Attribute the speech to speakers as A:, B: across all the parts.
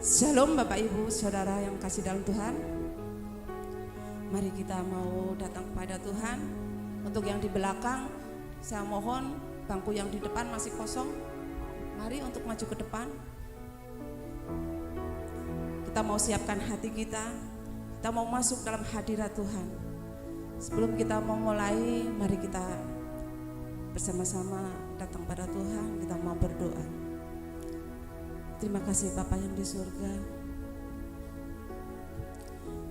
A: Shalom Bapak Ibu Saudara yang kasih dalam Tuhan. Mari kita mau datang kepada Tuhan. Untuk yang di belakang, saya mohon bangku yang di depan masih kosong. Mari untuk maju ke depan. Kita mau siapkan hati kita. Kita mau masuk dalam hadirat Tuhan. Sebelum kita mau mulai, mari kita bersama-sama datang pada Tuhan. Kita mau berdoa. Terima kasih Bapa yang di surga.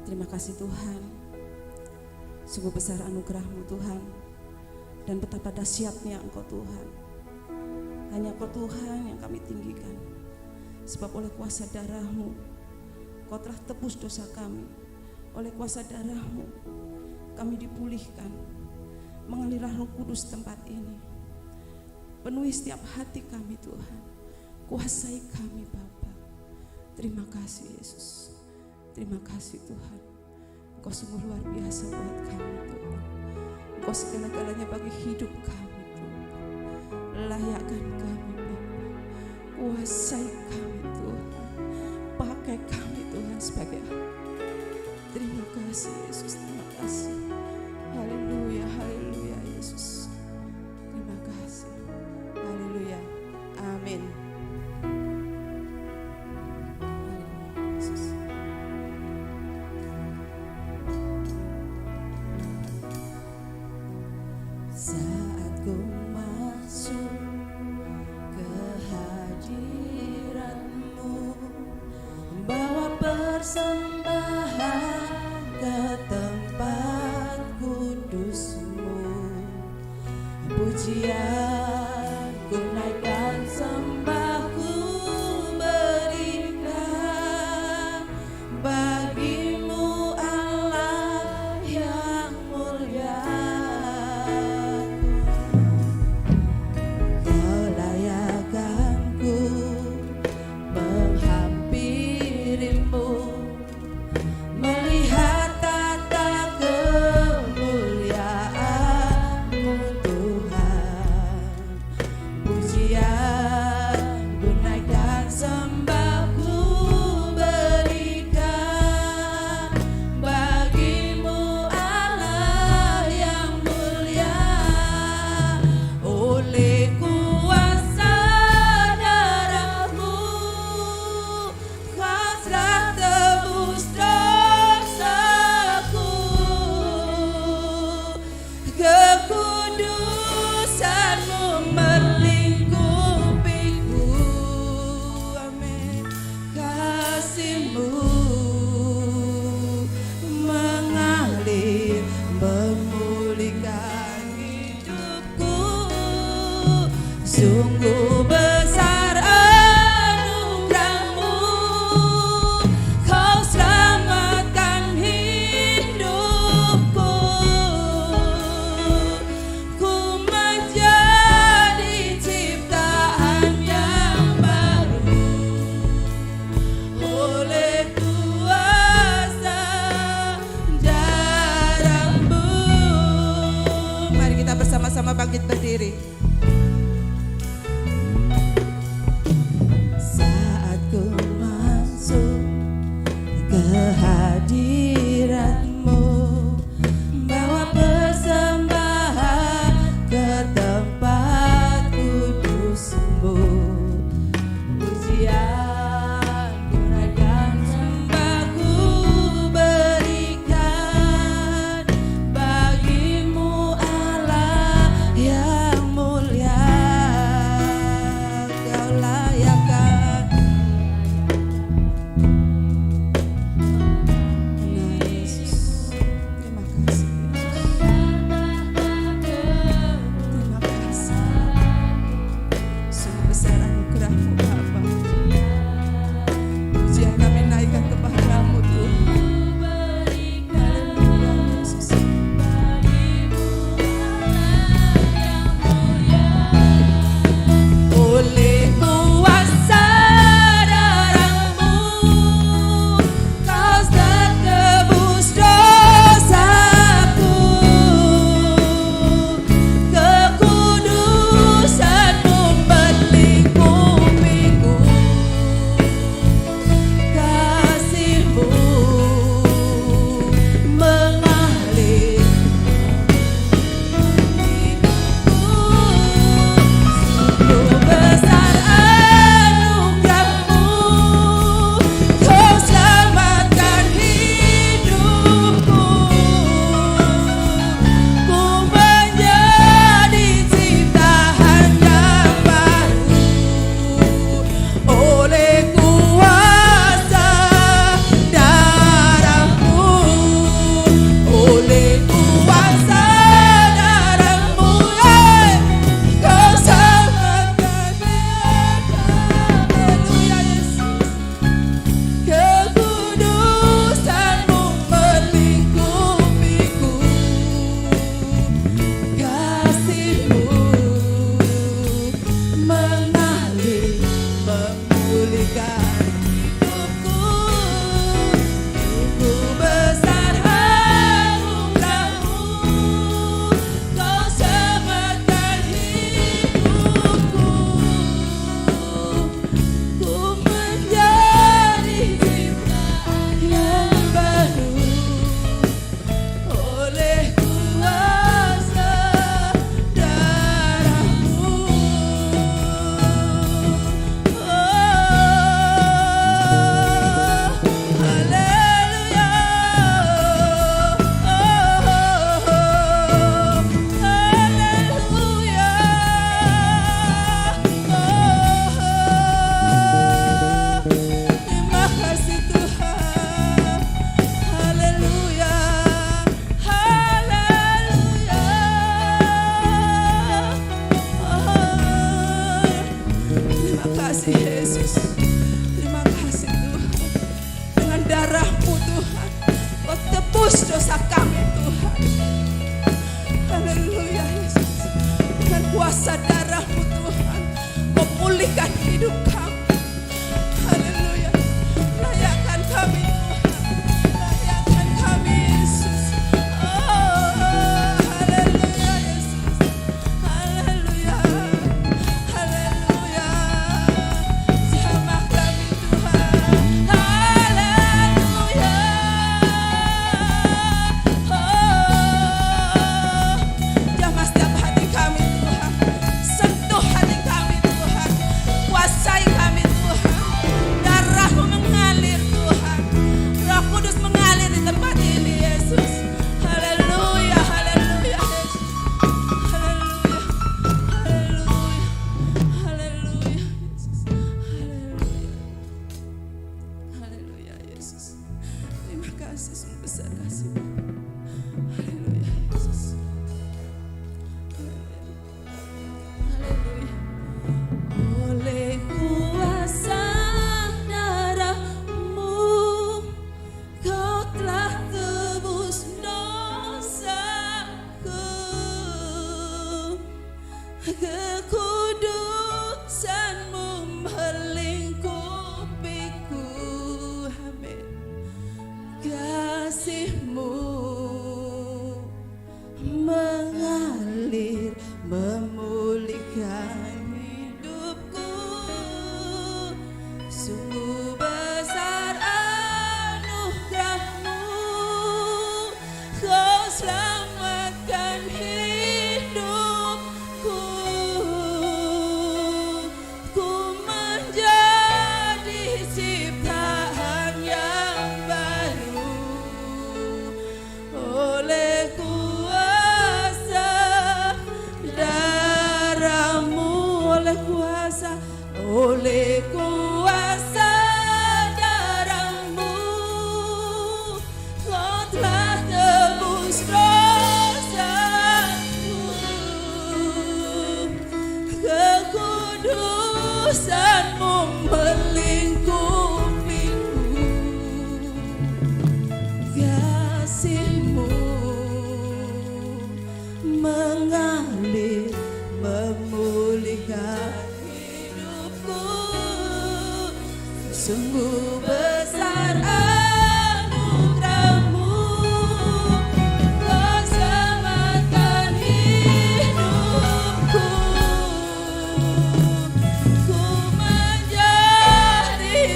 A: Terima kasih Tuhan. Sungguh besar anugerah-Mu Tuhan. Dan betapa dahsyatnya Engkau Tuhan. Hanya Engkau Tuhan yang kami tinggikan. Sebab oleh kuasa darah-Mu Kau telah tebus dosa kami. Oleh kuasa darah-Mu kami dipulihkan. Mengalirlah Roh Kudus tempat ini. Penuhi setiap hati kami Tuhan. Kuasai kami Bapa. Terima kasih Yesus. Terima kasih Tuhan. Engkau sungguh luar biasa buat kami Tuhan. Engkau segala-galanya bagi hidup kami Tuhan. Layakkan kami Bapa. Kuasai kami Tuhan. Pakai kami Tuhan sebagai terima kasih Yesus. Terima kasih. Haleluya, haleluya Yesus. Terima kasih. Haleluya. Amin. Saat ku masuk ke hadirat-Mu, bawa persembahan ke tempat kudus-Mu, pujian ku naikkan, sembah ku berikan bagi-Mu Allah yang mulia. Sungguh besar anugerah-Mu, Kau selamatkan hidupku. Ku menjadi ciptaan yang baru oleh kuasa darah-Mu. Mari kita bersama-sama bangkit berdiri. Hadirat-Mu, bawa persembahan ke tempat kudus-Mu, pujian ku naikkan, sembah ku berikan bagi-Mu Allah yang mulia. kuasa darah-Mu Tuhan memulihkan hidup kami. Haleluya. Layakkan kami Tuhan, layakkan kami Yesus. Oh, haleluya Yesus. Haleluya. Haleluya. Jamah kami Tuhan. Haleluya. Oh, jamah setiap hati kami Tuhan. Sentuh hati kami Tuhan. Kuasai kami Tuhan. Darah-Mu mengalir Tuhan. Roh Kudus mengalir di tempat ini Yesus. Haleluya, haleluya Yesus. Haleluya, haleluya, haleluya Yesus. Haleluya, haleluya Yesus. Terima kasih, sungguh besar kasih-Mu. Haleluya Yesus. Haleluya. Oleh kuasa darah-Mu, Kau telah tebus dosaku. Kekudusan-Mu melingkupiku. Amin. Kasih-Mu mengalir memulihkan hidupku. Sungguh besar anugerah-Mu, Kau selamatkan hidupku. Ku menjadi ciptaan yang baru oleh kuasa darah-Mu, oleh kuasa darah-Mu, Kau telah tebus dosaku. Kekudusan-Mu melingkupiku. Kasih-Mu mengalir memulihkan hidupku. Sungguh besar anugerah-Mu, Kau selamatkan hidupku. Ku menjadi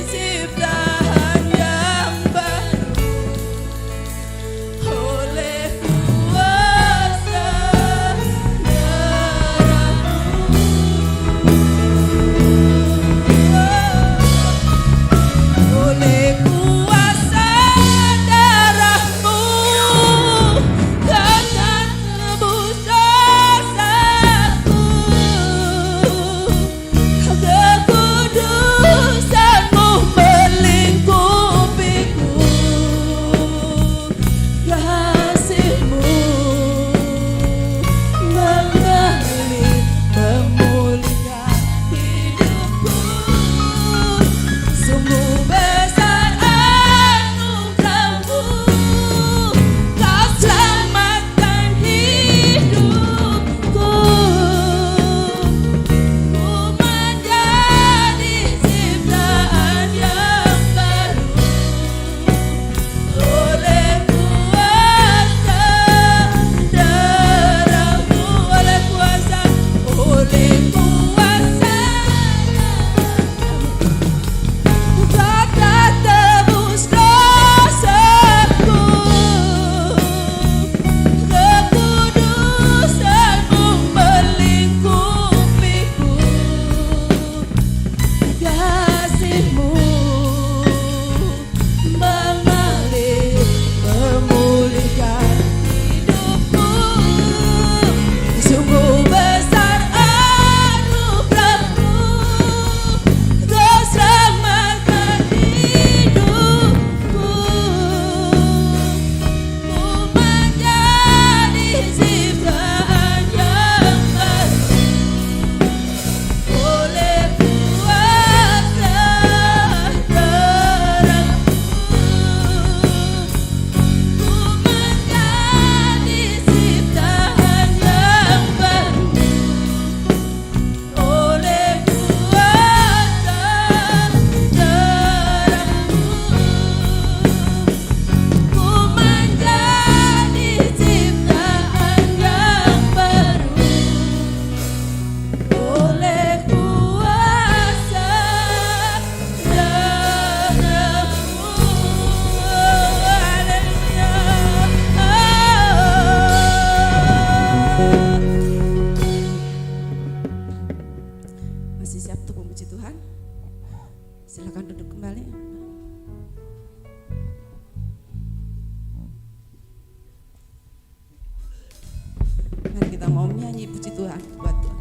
A: mau nyanyi puji Tuhan buat Tuhan.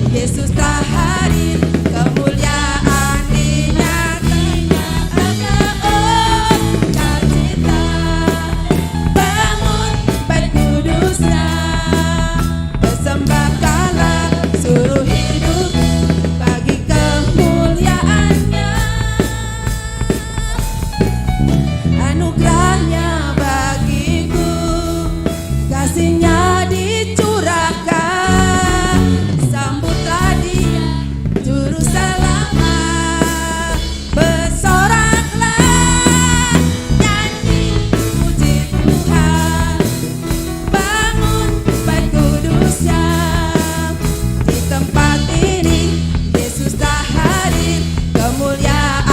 B: Yesus telah hadir, kemuliaan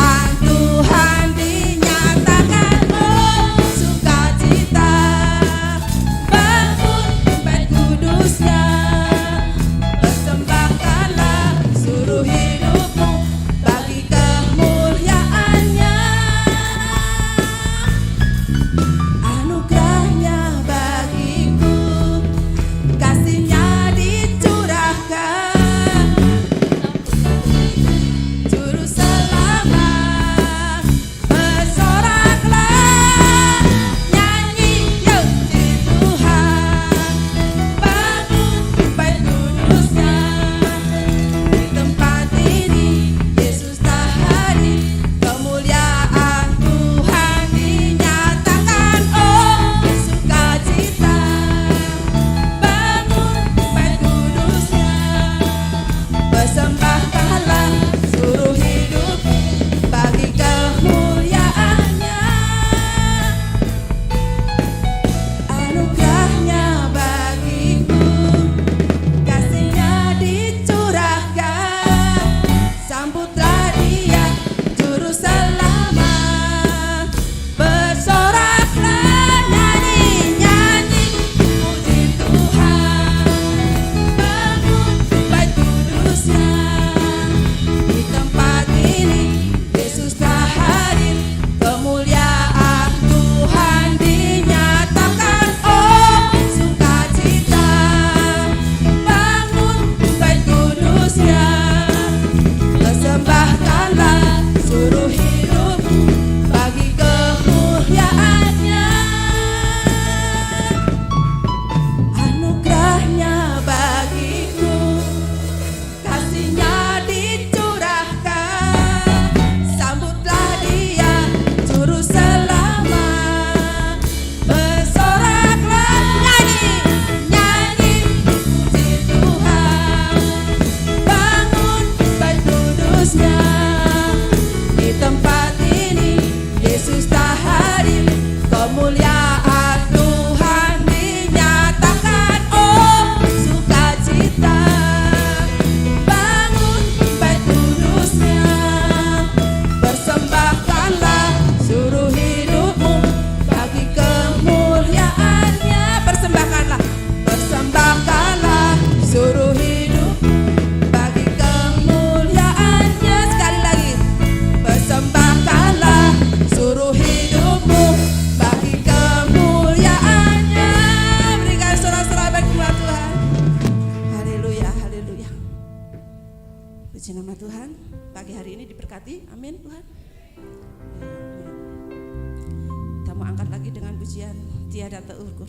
A: pujian tiada terukur.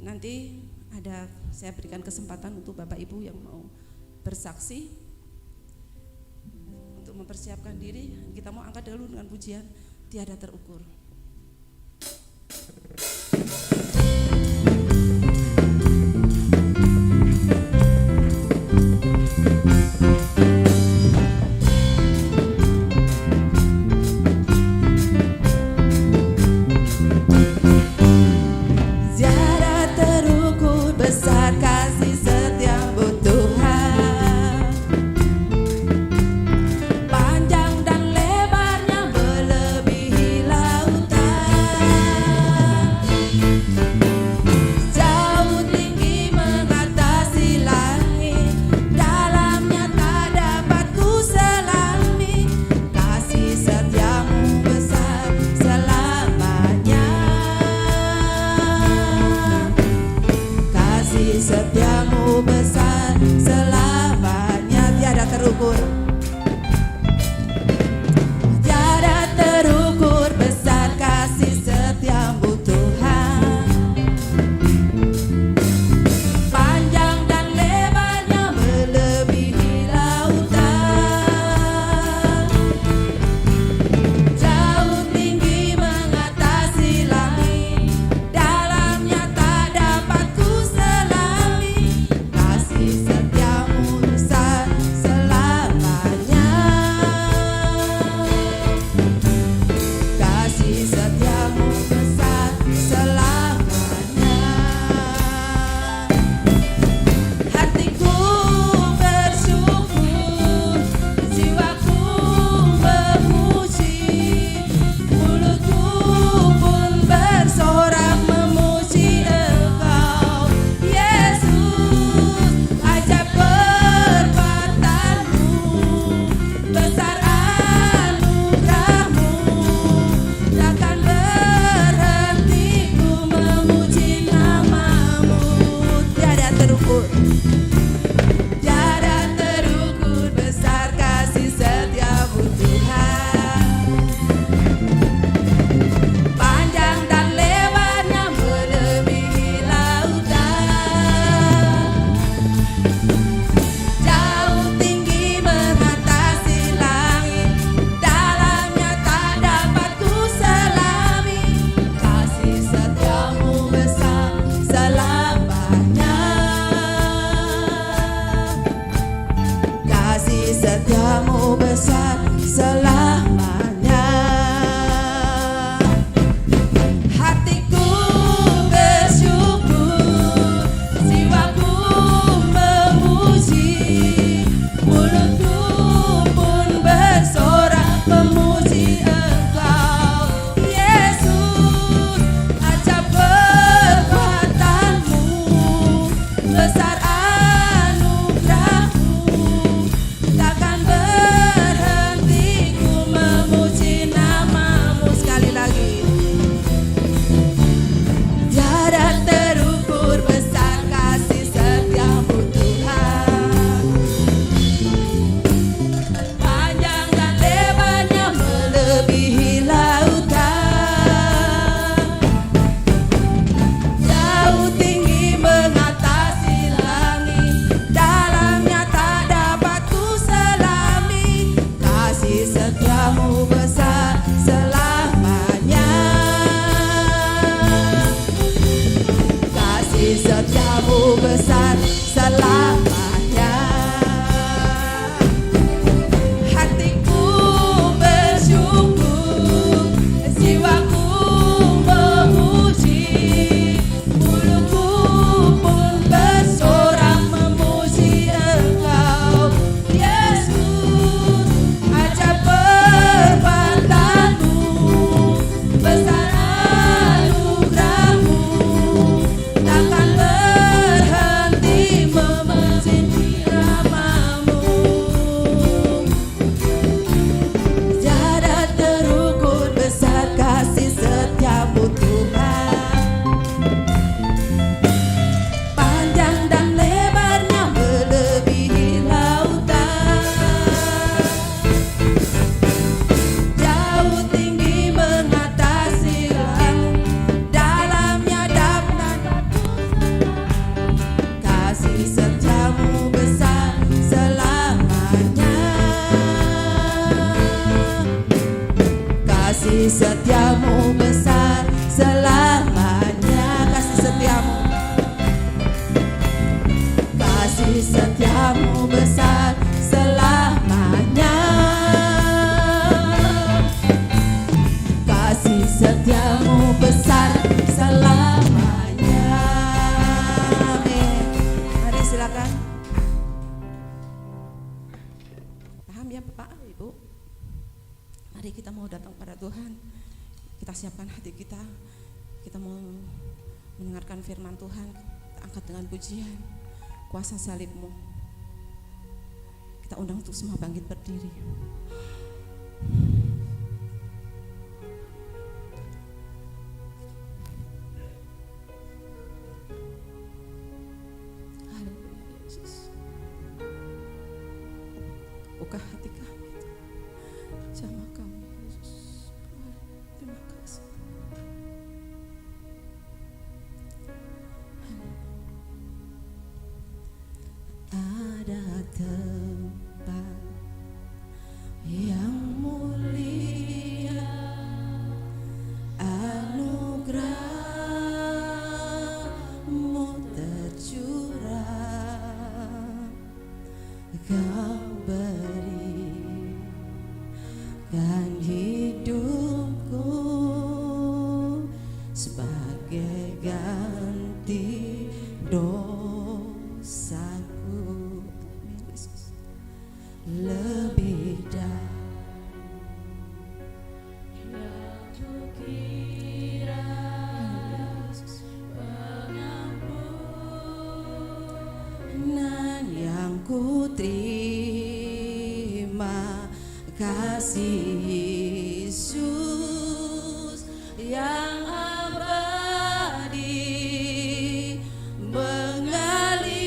A: Nanti ada saya berikan kesempatan untuk Bapak Ibu yang mau bersaksi untuk mempersiapkan diri. Kita mau angkat dulu dengan pujian tiada terukur.
B: Besar kasih setiamu Tuhan, terukur. Tiada terukur besar kasih setiamu Tuhan. Panjang dan lebarnya melebihi lautan. Jauh tinggi mengatasi langit, dalamnya tak dapat ku selami. Kasih setiamu besar selamanya. Kasih setiamu besar selamanya. Hatiku bersyukur, jiwaku memuji, mulutku pun bersorak memuji Engkau, Yesus. Ajaib perbuatanmu, besar anugerahmu, takkan berhenti ku memuji namamu. Tiada terukur, tiada terukur besar kasih setiamu Tuhan. Panjang dan lebarnya melebihi lautan. Jauh tinggi mengatasi langit, dalamnya tak dapat ku selami. Kasih setiamu besar selamanya. Kasih setiamu besar selamanya. Hatiku bersyukur, jiwaku memuji, mulutku pun bersorak memuji Engkau, Yesus. Ajaib perbuatanmu, besar anugerahmu, takkan berhenti ku memuji namamu. Sekali lagi. Tiada terukur besar kasih setiamu Tuhan. Panjang dan lebarnya melebihi lautan. Jauh tinggi mengatasi langit, dalamnya tak dapat ku selami. Kasih setiamu besar selamanya. Kasih setiamu besar selamanya. Hatiku bersyukur, jiwaku memuji, mulutku pun bersorak memuji Engkau, Yesus. Ajaib perbuatanmu, besar anugerahmu, takkan berhenti memuji namamu. Tiada terukur besar kasih setiamu Tuhan. Panjang dan lebarnya melebihi lautan. Jauh tinggi mengatasi langit, dalamnya dapat kasih setiamu besar selamanya. Kasih setiamu besar selamanya. Kasih setiamu, kasih setiamu besar selamanya. Kasih setiamu besar selamanya. Amin. Mari silakan. Paham ya Bapak, Ibu? Mari kita mau datang pada Tuhan. Kita siapkan hati kita. Kita mau mendengarkan firman Tuhan. Kita angkat dengan pujian. Kuasa salib-Mu. Kita undang untuk semua bangkit berdiri. Haleluya Yesus. Buka hati kami, jamah kami Yesus. Terima kasih.
A: Ada tempat yang mulia, anugerah-Mu tercurah, Kau berikan hidupku sebagai ganti dosaku. Yesus, lebih dari yang kukira, pengampunan yang ku terima, kasih Yesus yang abadi mengalir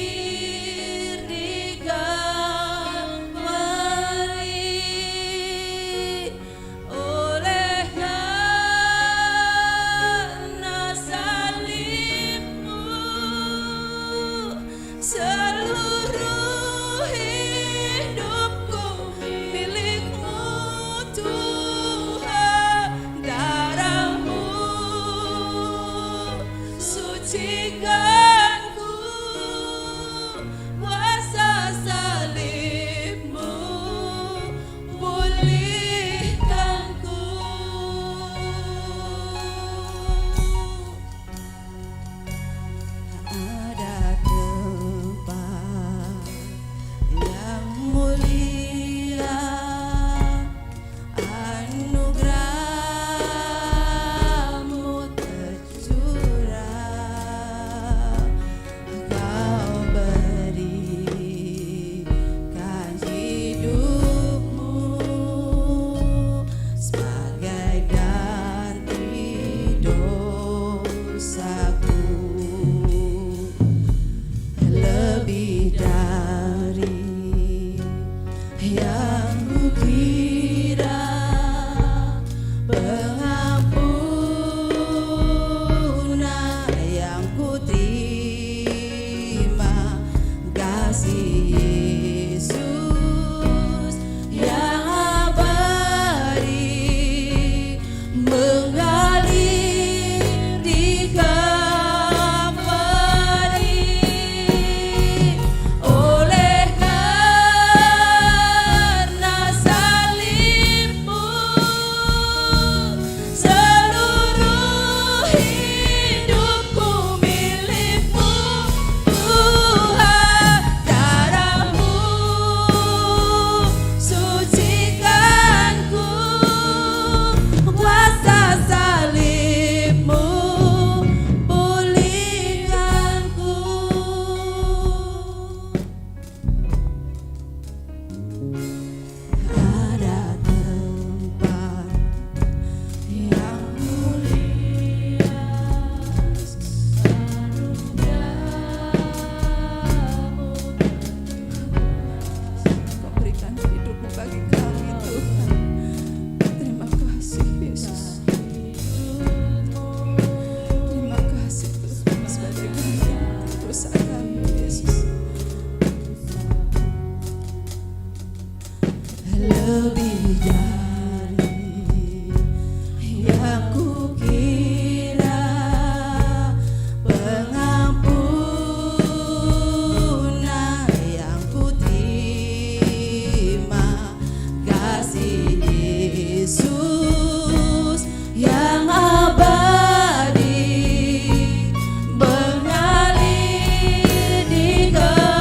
A: di Kalvari. Oleh karena salib-Mu, seluruh hidupku milik-Mu Tuhan. Darah-Mu sucikanku, kuasa salib-Mu pulihkanku. Ada tempat yang mulia, anugerah-Mu tercurah, Kau berikan hidupmu sebagai ganti dosaku. Lebih dari yang kukira, pengampunan yang ku terima, kasih Yesus yang abadi mengalir di Kalvari. Oleh karena salib-Mu, seluruh hidupku milik-Mu Tuhan. Darah-Mu sucikanku, kuasa salib-Mu pulihkanku. Ada tempat yang mulia, anugerah-Mu Kau berikan hidupmu bagi kami Tuhan. Terima kasih Yesus. Terima kasih Tuhan sebagai ganti dosa kami Yesus. Lebih dari yang kukira, pengampunan yang ku terima, kasih Yesus yang abadi mengalir di Kalvari.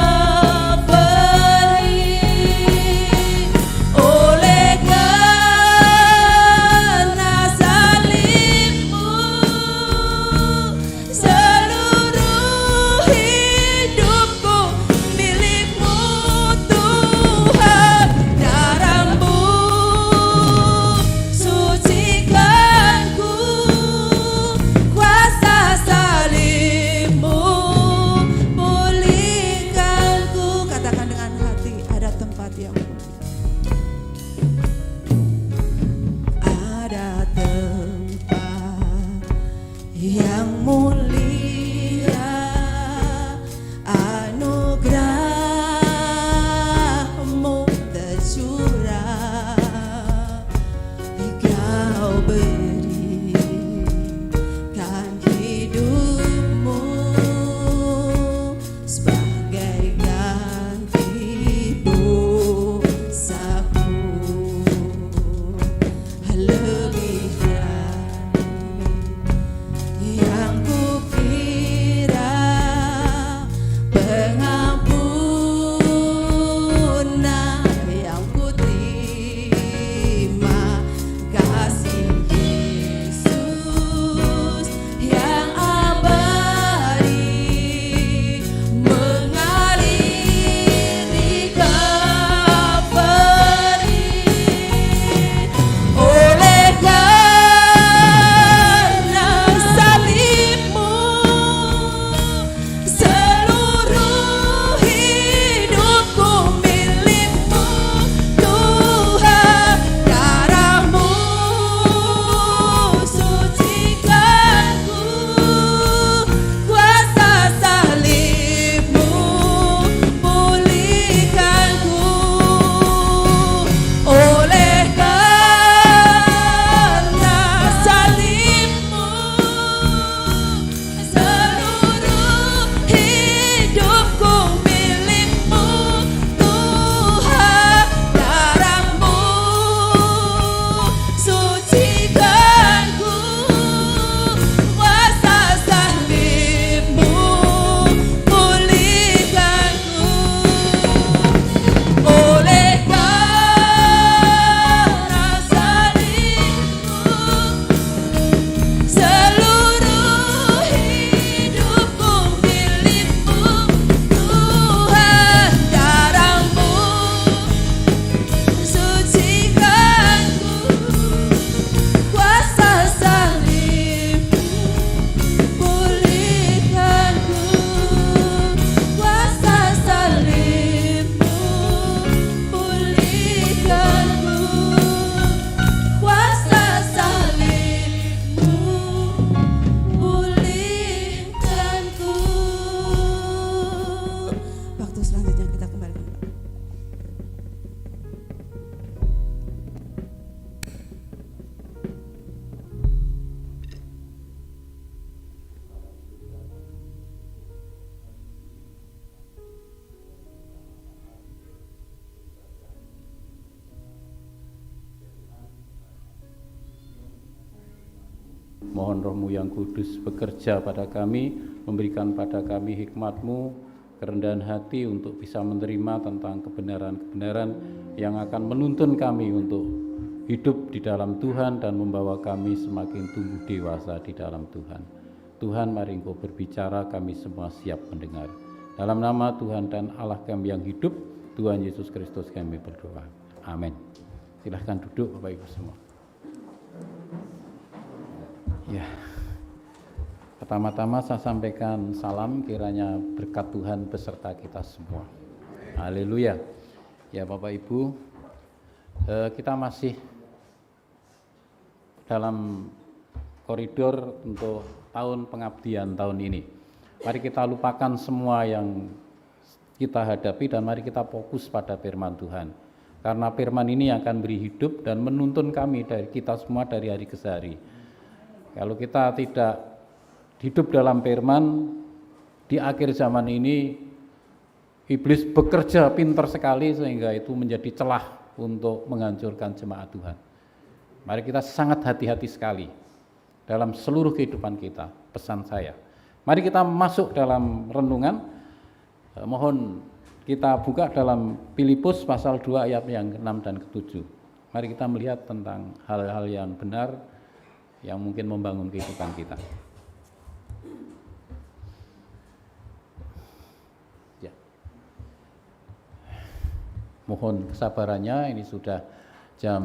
A: Oleh karena
C: Mohon Roh-Mu yang kudus bekerja pada kami, memberikan pada kami hikmat-Mu, kerendahan hati untuk bisa menerima tentang kebenaran-kebenaran yang akan menuntun kami untuk hidup di dalam Tuhan dan membawa kami semakin tumbuh dewasa di dalam Tuhan. Tuhan, mari Engkau berbicara, kami semua siap mendengar. Dalam nama Tuhan dan Allah kami yang hidup, Tuhan Yesus Kristus kami berdoa. Amin. Silahkan duduk Bapak Ibu semua. Ya, pertama-tama saya sampaikan salam, kiranya berkat Tuhan beserta kita semua. Haleluya. Ya Bapak Ibu, kita masih dalam koridor untuk tahun pengabdian tahun ini. Mari kita lupakan semua yang kita hadapi dan mari kita fokus pada firman Tuhan. Karena firman ini akan beri hidup dan menuntun kami dari kita semua dari hari ke hari. Kalau kita tidak hidup dalam firman, di akhir zaman ini iblis bekerja pintar sekali sehingga itu menjadi celah untuk menghancurkan jemaat Tuhan. Mari kita sangat hati-hati sekali dalam seluruh kehidupan kita, pesan saya. Mari kita masuk dalam renungan, mohon kita buka dalam Filipus pasal 2 ayat yang ke-6 dan ke-7. Mari kita melihat tentang hal-hal yang benar yang mungkin membangun kehidupan kita. Ya. Mohon kesabarannya, ini sudah jam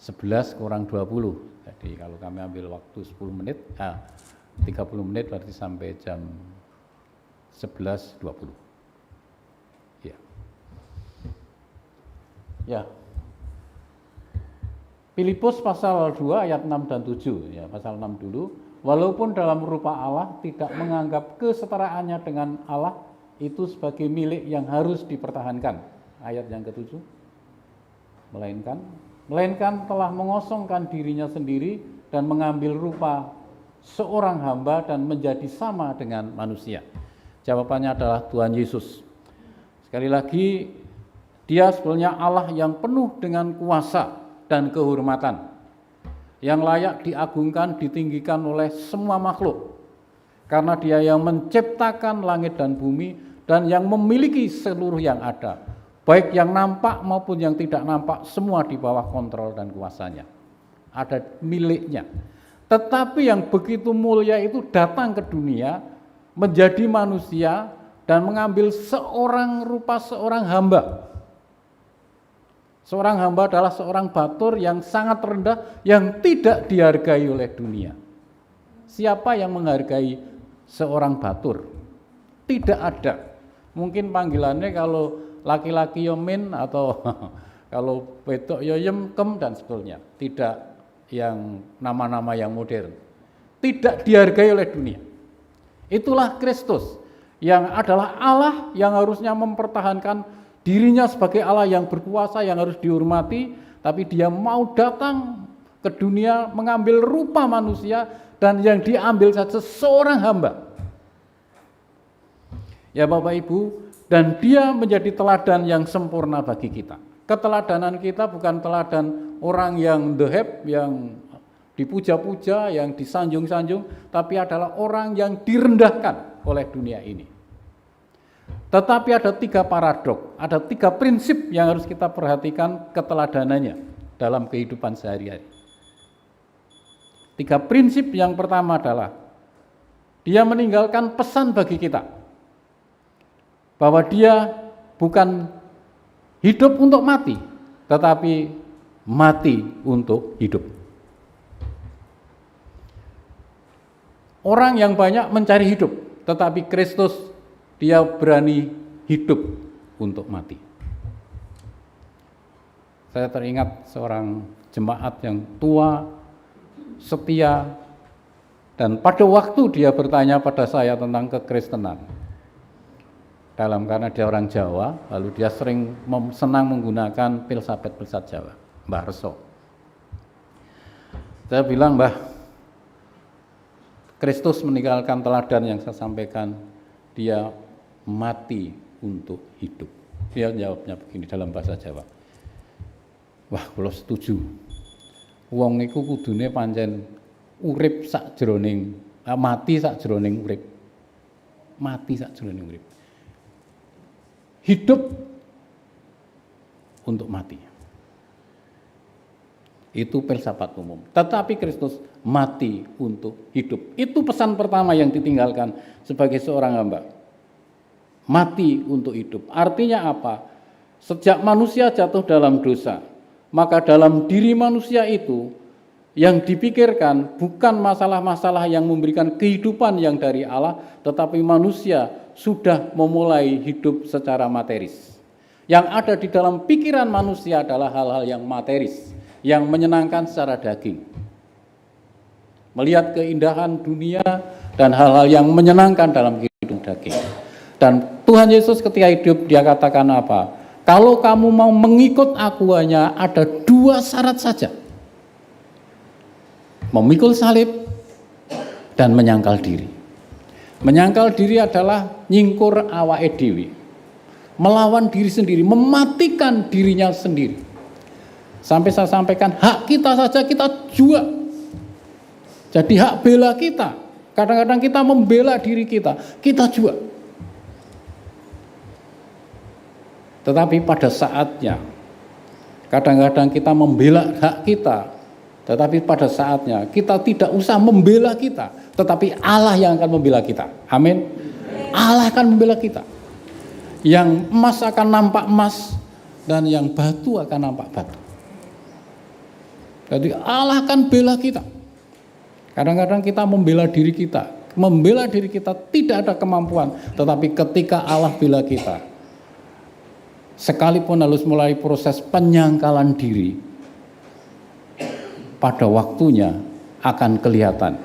C: 11 kurang 20. Jadi kalau kami ambil waktu 10 menit, 30 menit berarti sampai jam 11.20. Ya. Ya. Filipus pasal 2 ayat 6 dan 7, ya, pasal 6 dulu. Walaupun dalam rupa Allah tidak menganggap kesetaraannya dengan Allah itu sebagai milik yang harus dipertahankan. Ayat yang ke-7. Melainkan telah mengosongkan dirinya sendiri dan mengambil rupa seorang hamba dan menjadi sama dengan manusia. Jawabannya adalah Tuhan Yesus. Sekali lagi, Dia sebenarnya Allah yang penuh dengan kuasa dan kehormatan, yang layak diagungkan, ditinggikan oleh semua makhluk. Karena Dia yang menciptakan langit dan bumi dan yang memiliki seluruh yang ada, baik yang nampak maupun yang tidak nampak, semua di bawah kontrol dan kuasanya. Ada miliknya. Tetapi yang begitu mulia itu datang ke dunia, menjadi manusia dan mengambil rupa seorang hamba. Seorang hamba adalah seorang batur yang sangat rendah, yang tidak dihargai oleh dunia. Siapa yang menghargai seorang batur? Tidak ada. Mungkin panggilannya kalau laki-laki yomin atau kalau wedok yoyemkem dan sebagainya. Tidak yang nama-nama yang modern. Tidak dihargai oleh dunia. Itulah Kristus yang adalah Allah yang harusnya mempertahankan dirinya sebagai Allah yang berkuasa, yang harus dihormati, tapi Dia mau datang ke dunia mengambil rupa manusia dan yang diambil saja seorang hamba. Ya Bapak Ibu, dan Dia menjadi teladan yang sempurna bagi kita. Keteladanan kita bukan teladan orang yang deheb, yang dipuja-puja, yang disanjung-sanjung, tapi adalah orang yang direndahkan oleh dunia ini. Tetapi ada 3 paradok, ada 3 prinsip yang harus kita perhatikan keteladanannya dalam kehidupan sehari-hari. 3 prinsip yang pertama adalah Dia meninggalkan pesan bagi kita bahwa Dia bukan hidup untuk mati, tetapi mati untuk hidup. Orang yang banyak mencari hidup, tetapi Kristus Dia berani hidup untuk mati. Saya teringat seorang jemaat yang tua, setia, dan pada waktu dia bertanya pada saya tentang kekristenan. Karena dia orang Jawa, lalu dia senang menggunakan filsafat Jawa, Mbah Reso. Saya bilang, Mbah, Kristus meninggalkan teladan yang saya sampaikan, Dia mati untuk hidup. Dia jawabnya begini dalam bahasa Jawa. Wah, kalau setuju. wong iku kudune pancen urip sakjroning mati sakjroning urip. Mati sakjroning urip. Hidup untuk mati. Itu filsafat umum. Tetapi Kristus mati untuk hidup. Itu pesan pertama yang ditinggalkan sebagai seorang hamba. Mati untuk hidup. Artinya apa? Sejak manusia jatuh dalam dosa, maka dalam diri manusia itu yang dipikirkan bukan masalah-masalah yang memberikan kehidupan yang dari Allah, tetapi manusia sudah memulai hidup secara materis. Yang ada di dalam pikiran manusia adalah hal-hal yang materis, yang menyenangkan secara daging. Melihat keindahan dunia dan hal-hal yang menyenangkan dalam kehidupan daging. Dan Tuhan Yesus ketika hidup dia katakan apa? Kalau kamu mau mengikut aku hanya ada 2 syarat saja. Memikul salib dan menyangkal diri. Menyangkal diri adalah nyingkur awake dhewe. Melawan diri sendiri, mematikan dirinya sendiri. Sampai saya sampaikan hak kita saja kita jual. Jadi hak bela kita. Kadang-kadang kita membela diri kita jual. Tetapi pada saatnya, kadang-kadang kita membela hak kita, tetapi pada saatnya kita tidak usah membela kita, tetapi Allah yang akan membela kita. Amin. Allah akan membela kita. Yang emas akan nampak emas, dan yang batu akan nampak batu. Jadi Allah akan bela kita. Kadang-kadang kita membela diri kita. Membela diri kita tidak ada kemampuan, tetapi ketika Allah bela kita, sekalipun harus mulai proses penyangkalan diri, pada waktunya akan kelihatan.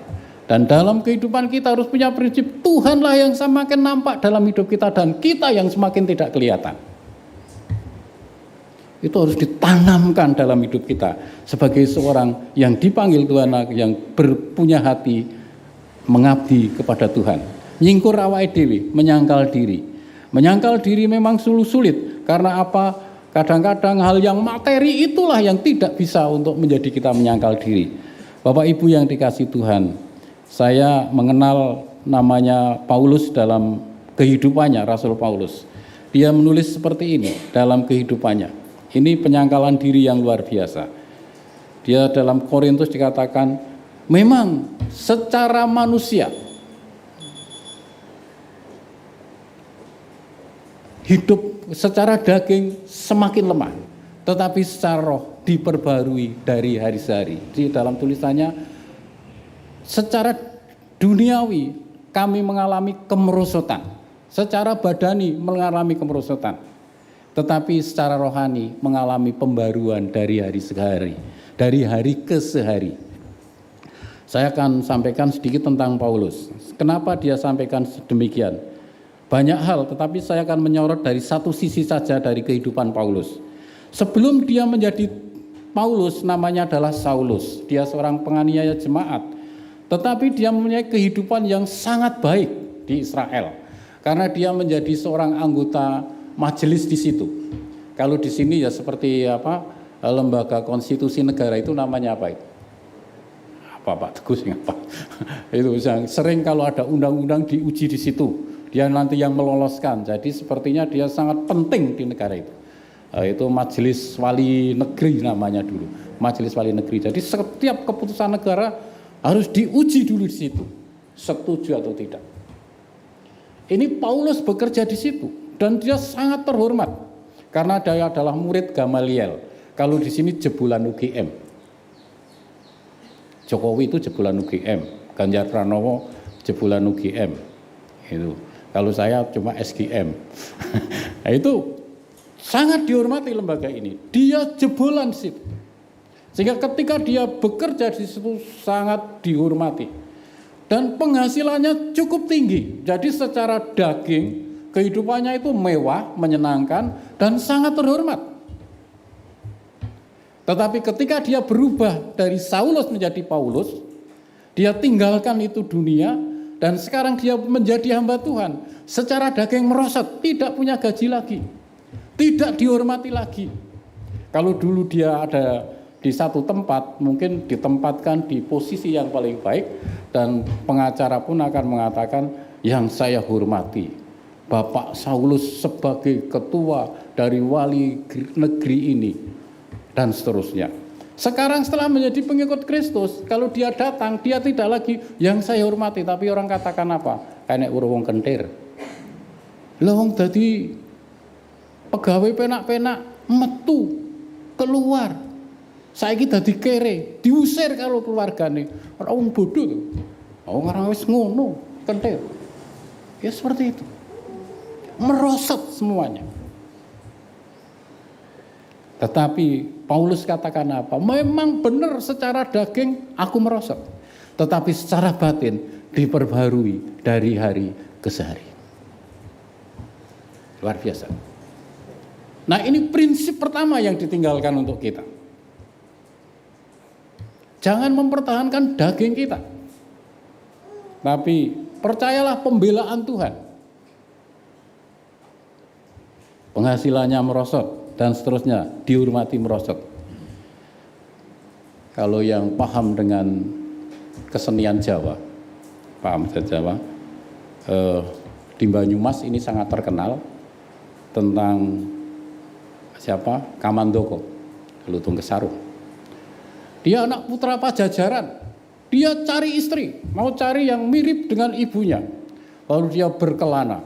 C: Dan dalam kehidupan kita harus punya prinsip, Tuhanlah yang semakin nampak dalam hidup kita dan kita yang semakin tidak kelihatan. Itu harus ditanamkan dalam hidup kita sebagai seorang yang dipanggil Tuhan, yang berpunya hati mengabdi kepada Tuhan. Nyingkur awake dhewe, menyangkal diri. Menyangkal diri memang sulit. Karena apa? Kadang-kadang hal yang materi itulah yang tidak bisa untuk menjadi kita menyangkal diri. Bapak Ibu yang dikasihi Tuhan, saya mengenal namanya Paulus dalam kehidupannya, Rasul Paulus. Dia menulis seperti ini dalam kehidupannya. Ini penyangkalan diri yang luar biasa. Dia dalam Korintus dikatakan, memang secara manusia, hidup secara daging semakin lemah, tetapi secara roh diperbarui dari hari ke hari. Di dalam tulisannya, secara duniawi kami mengalami kemerosotan, secara badani mengalami kemerosotan, tetapi secara rohani mengalami pembaruan dari hari ke hari, dari hari ke hari. Saya akan sampaikan sedikit tentang Paulus. Kenapa dia sampaikan demikian? Banyak hal, tetapi saya akan menyorot dari satu sisi saja dari kehidupan Paulus. Sebelum dia menjadi Paulus, namanya adalah Saulus. Dia seorang penganiaya jemaat. Tetapi dia mempunyai kehidupan yang sangat baik di Israel. Karena dia menjadi seorang anggota majelis di situ. Kalau di sini ya seperti lembaga konstitusi negara itu namanya apa itu? Pak Teguh apa? Itu yang sering kalau ada undang-undang diuji di situ. Dia nanti yang meloloskan. Jadi sepertinya dia sangat penting di negara itu. Itu majelis wali negeri namanya dulu. Majelis wali negeri. Jadi setiap keputusan negara harus diuji dulu di situ. Setuju atau tidak. Ini Paulus bekerja di situ. Dan dia sangat terhormat karena dia adalah murid Gamaliel. Kalau di sini jebolan UGM. Jokowi itu jebolan UGM, Ganjar Pranowo jebolan UGM. Itu. Kalau saya cuma SGM. Nah, itu sangat dihormati lembaga ini. Dia jebolan di situ. Sehingga ketika dia bekerja di situ sangat dihormati. Dan penghasilannya cukup tinggi. Jadi secara daging kehidupannya itu mewah, menyenangkan, dan sangat terhormat. Tetapi ketika dia berubah dari Saulus menjadi Paulus, dia tinggalkan itu dunia, dan sekarang dia menjadi hamba Tuhan. Secara daging merosot, tidak punya gaji lagi, tidak dihormati lagi. Kalau dulu dia ada di satu tempat, mungkin ditempatkan di posisi yang paling baik, dan pengacara pun akan mengatakan, yang saya hormati, Bapak Saulus sebagai ketua dari wali negeri ini, dan seterusnya. Sekarang setelah menjadi pengikut Kristus, kalau dia datang, dia tidak lagi yang saya hormati, tapi orang katakan apa? Kayak wong kentir. Lah wong dadi pegawai penak-penak metu keluar. Saiki dadi kere, diusir kalau keluargane. Ora wong bodoh to. Orang wis ngono, kentir. Ya seperti itu. Merosot semuanya. Tetapi Paulus katakan apa? Memang benar secara daging aku merosot, tetapi secara batin diperbarui dari hari ke hari. Luar biasa. Nah, ini prinsip pertama yang ditinggalkan untuk kita. Jangan mempertahankan daging kita, tapi percayalah pembelaan Tuhan. Penghasilannya merosot dan seterusnya, dihormati merosot. Kalau yang paham dengan kesenian Jawa, paham Jawa, di Banyumas ini sangat terkenal tentang siapa? Kamandoko, Lutung Kesaruh. Dia anak putra Pajajaran, dia cari istri, mau cari yang mirip dengan ibunya. Lalu dia berkelana.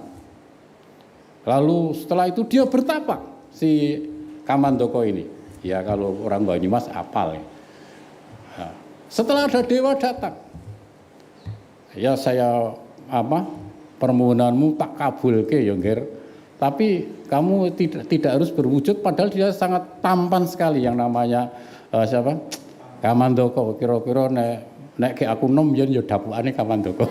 C: Lalu setelah itu dia bertapa, si Kamandoko ini. Ya kalau orang Banyumas apal ya. Nah, setelah ada dewa datang, ya saya permohonanmu tak kabulke ya Nger. Tapi kamu tidak harus berwujud, padahal dia sangat tampan sekali yang namanya siapa? Kamandoko. Kira-kira nek ke aku nom yen ya dapukane Kamandoko.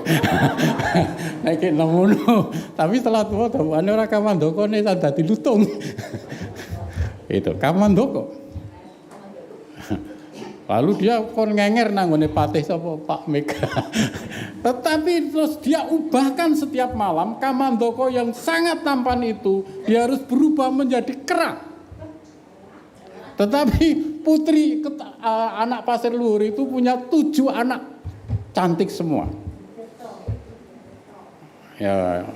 C: Nek ke nemono, tapi setelah tua dapukane ora Kamandoko nek dadi lutung. Itu Kamandoko. Lalu dia kon ngenger nanggone patih sapa Pak Mega. Tetapi terus dia ubahkan setiap malam Kamandoko yang sangat tampan itu dia harus berubah menjadi kera. Tetapi putri anak Pasir Luhur itu punya 7 anak cantik semua. Ya,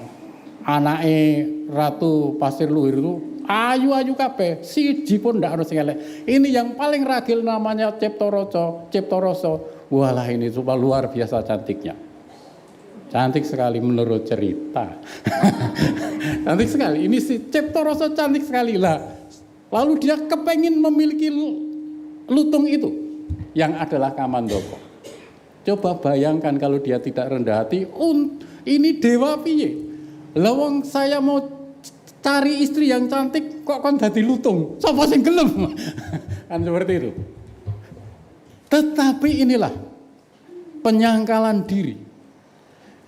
C: anake Ratu Pasir Luhur itu ayu-ayu kabeh, siji pun ndak harus ngelek. Ini yang paling ragil namanya Ciptoroso. Walah ini coba luar biasa cantiknya. Cantik sekali menurut cerita. Cantik sekali. Ini si Ciptoroso cantik sekali lah. Lalu dia kepengen memiliki lutung itu yang adalah Kamandoko. Coba bayangkan kalau dia tidak rendah hati, ini dewa piye? Lah wong saya mau cari istri yang cantik kok kon dadi lutung. Sapa sing gelem? Kan seperti itu. Tetapi inilah penyangkalan diri.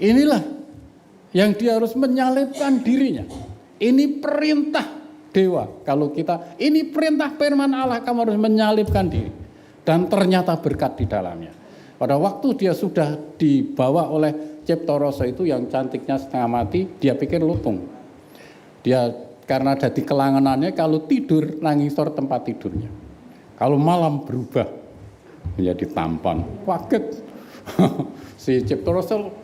C: Inilah yang dia harus menyalibkan dirinya. Ini perintah dewa. Kalau kita, ini perintah firman Allah, kamu harus menyalibkan diri. Dan ternyata berkat di dalamnya. Pada waktu dia sudah dibawa oleh Ciptoroso itu yang cantiknya setengah mati, dia pikir lutung. Dia karena ada di kelanganannya, kalau tidur nangisor tempat tidurnya. Kalau malam berubah menjadi tampan. Kaget. Si Ciptoroso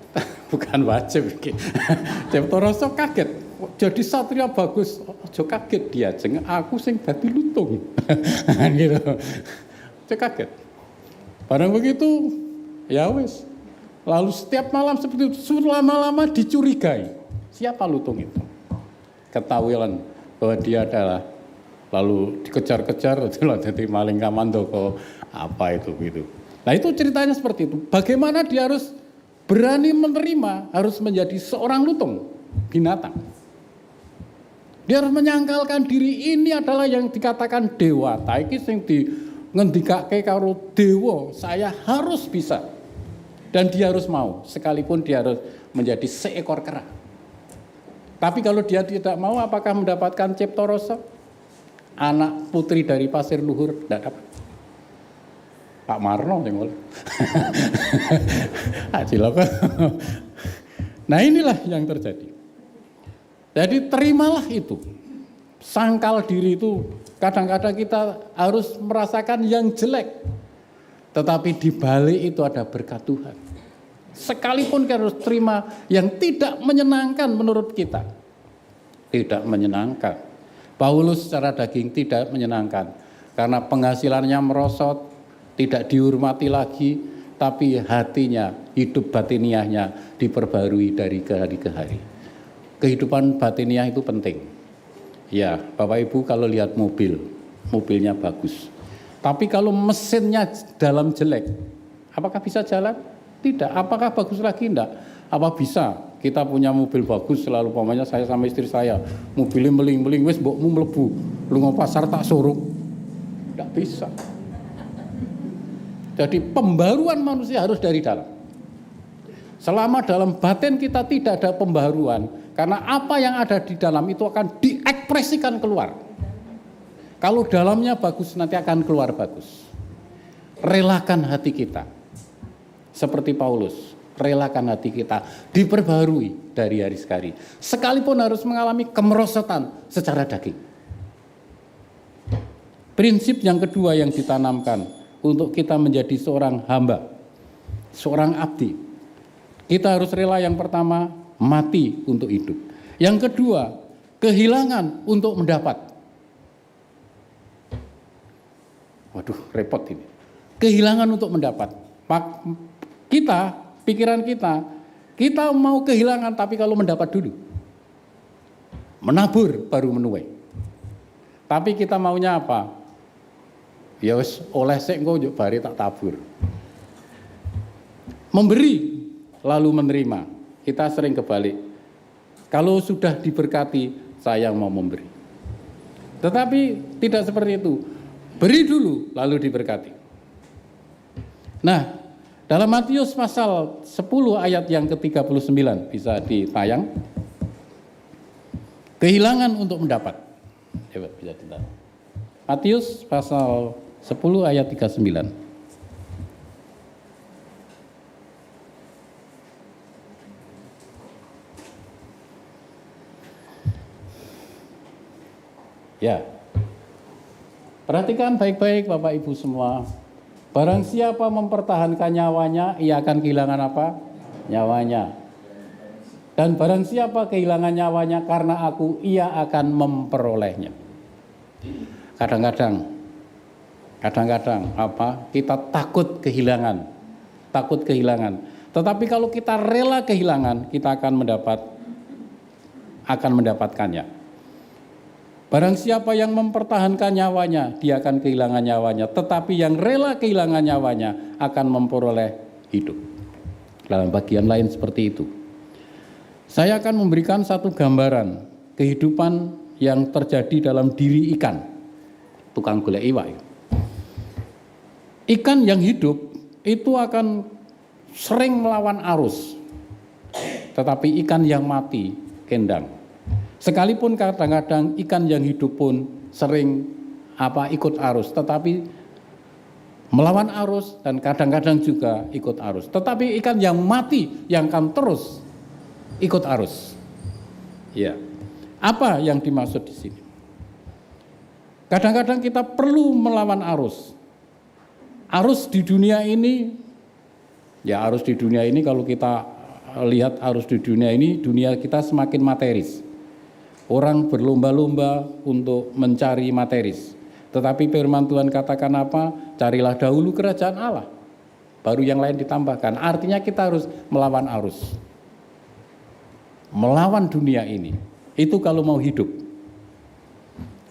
C: bukan wajib. Ciptoroso kaget. Jadi satria bagus. Ojo kaget dia, jeneng aku sing dadi lutung. Gitu. Ojo kaget. Barang begitu, ya wis. Lalu setiap malam seperti itu, lama-lama dicurigai. Siapa lutung itu? Ketahuan bahwa dia adalah, lalu dikejar-kejar, itulah jadi maling Kamandoko, apa itu gitu. Nah itu ceritanya seperti itu. Bagaimana dia harus berani menerima, harus menjadi seorang lutung, binatang. Dia harus menyangkalkan diri ini adalah yang dikatakan dewa. Iki sing di ngendikake karo dewa, saya harus bisa. Dan dia harus mau, sekalipun dia harus menjadi seekor kera. Tapi kalau dia tidak mau, apakah mendapatkan Ciptoroso? Anak putri dari Pasir Luhur, tidak dapat. Pak Marno yang boleh. Nah inilah yang terjadi. Jadi terimalah itu. Sangkal diri itu kadang-kadang kita harus merasakan yang jelek. Tetapi di balik itu ada berkat Tuhan. Sekalipun kita harus terima yang tidak menyenangkan menurut kita. Tidak menyenangkan. Paulus secara daging tidak menyenangkan. Karena penghasilannya merosot, tidak dihormati lagi, tapi hatinya, hidup batiniahnya diperbarui dari hari ke hari. Kehidupan batiniah itu penting. Ya, Bapak Ibu kalau lihat mobilnya bagus. Tapi kalau mesinnya dalam jelek, apakah bisa jalan? Tidak. Apakah bagus lagi? Tidak. Apa bisa kita punya mobil bagus selalu, umpamanya saya sama istri saya, mobilnya meling-meling, wes mbokmu mlebu, lunga pasar tak suruh. Tidak bisa. Jadi pembaruan manusia harus dari dalam. Selama dalam batin kita tidak ada pembaruan, karena apa yang ada di dalam itu akan diekspresikan keluar. Kalau dalamnya bagus, nanti akan keluar bagus. Relakan hati kita. Seperti Paulus, relakan hati kita diperbarui dari hari ke hari. Sekalipun harus mengalami kemerosotan secara daging. Prinsip yang kedua yang ditanamkan untuk kita menjadi seorang hamba, seorang abdi. Kita harus rela yang pertama, mati untuk hidup. Yang kedua, kehilangan untuk mendapat. Waduh, repot ini. Kehilangan untuk mendapat. Kita, pikiran kita mau kehilangan tapi kalau mendapat dulu. Menabur baru menuai. Tapi kita maunya apa? Ya wis oleh sik engko yo bare tak tabur. Memberi lalu menerima. Kita sering kebalik. Kalau sudah diberkati, saya mau memberi. Tetapi tidak seperti itu. Beri dulu lalu diberkati. Nah, dalam Matius pasal 10 ayat yang ke-39 bisa ditayang. Kehilangan untuk mendapat. Coba bisa ditayang. Matius pasal 10 ayat 39. Ya. Perhatikan baik-baik Bapak Ibu semua. Barang siapa mempertahankan nyawanya, ia akan kehilangan apa? Nyawanya. Dan barang siapa kehilangan nyawanya karena aku, ia akan memperolehnya. Kadang-kadang apa? Kita takut kehilangan. Tetapi kalau kita rela kehilangan, kita akan mendapatkannya. Barang siapa yang mempertahankan nyawanya, dia akan kehilangan nyawanya. Tetapi yang rela kehilangan nyawanya akan memperoleh hidup. Dalam bagian lain seperti itu. Saya akan memberikan satu gambaran kehidupan yang terjadi dalam diri ikan. Tukang golek iwak. Ikan yang hidup itu akan sering melawan arus. Tetapi ikan yang mati kendang. Sekalipun kadang-kadang ikan yang hidup pun sering ikut arus, tetapi melawan arus dan kadang-kadang juga ikut arus. Tetapi ikan yang mati yang akan terus ikut arus. Ya. Apa yang dimaksud di sini? Kadang-kadang kita perlu melawan arus. Arus di dunia ini, kalau kita lihat arus di dunia ini, dunia kita semakin materis. Orang berlomba-lomba untuk mencari materis. Tetapi firman Tuhan katakan apa? Carilah dahulu kerajaan Allah. Baru yang lain ditambahkan. Artinya kita harus melawan arus. Melawan dunia ini. Itu kalau mau hidup.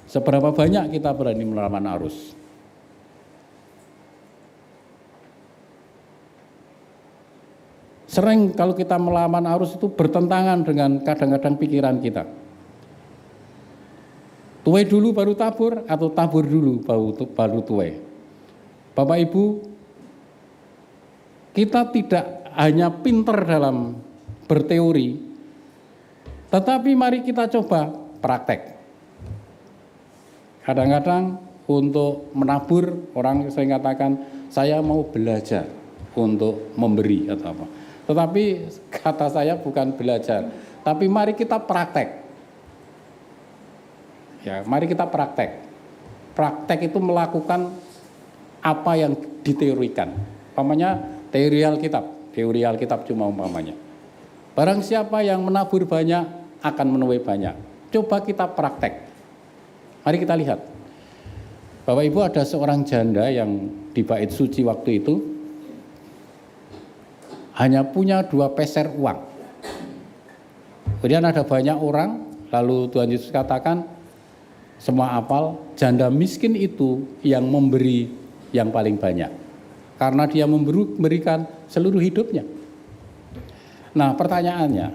C: Seberapa banyak kita berani melawan arus? Sering kalau kita melawan arus itu bertentangan dengan kadang-kadang pikiran kita. Tuai dulu baru tabur atau tabur dulu baru tuai. Bapak Ibu, kita tidak hanya pinter dalam berteori, tetapi mari kita coba praktek. Kadang-kadang untuk menabur, orang sering katakan, saya mau belajar untuk memberi atau apa. Tetapi kata saya bukan belajar, tapi mari kita praktek. Ya, mari kita praktek. praktek itu melakukan apa yang diteorikan. Umpamanya teori Alkitab cuma umpamanya. Barang siapa yang menabur banyak akan menuai banyak. Coba kita praktek. Mari kita lihat. Bapak Ibu, ada seorang janda yang di bait suci waktu itu hanya punya 2 peser uang. Kemudian ada banyak orang, lalu Tuhan Yesus katakan, semua apal, janda miskin itu yang memberi yang paling banyak. Karena dia memberikan seluruh hidupnya. Nah, pertanyaannya,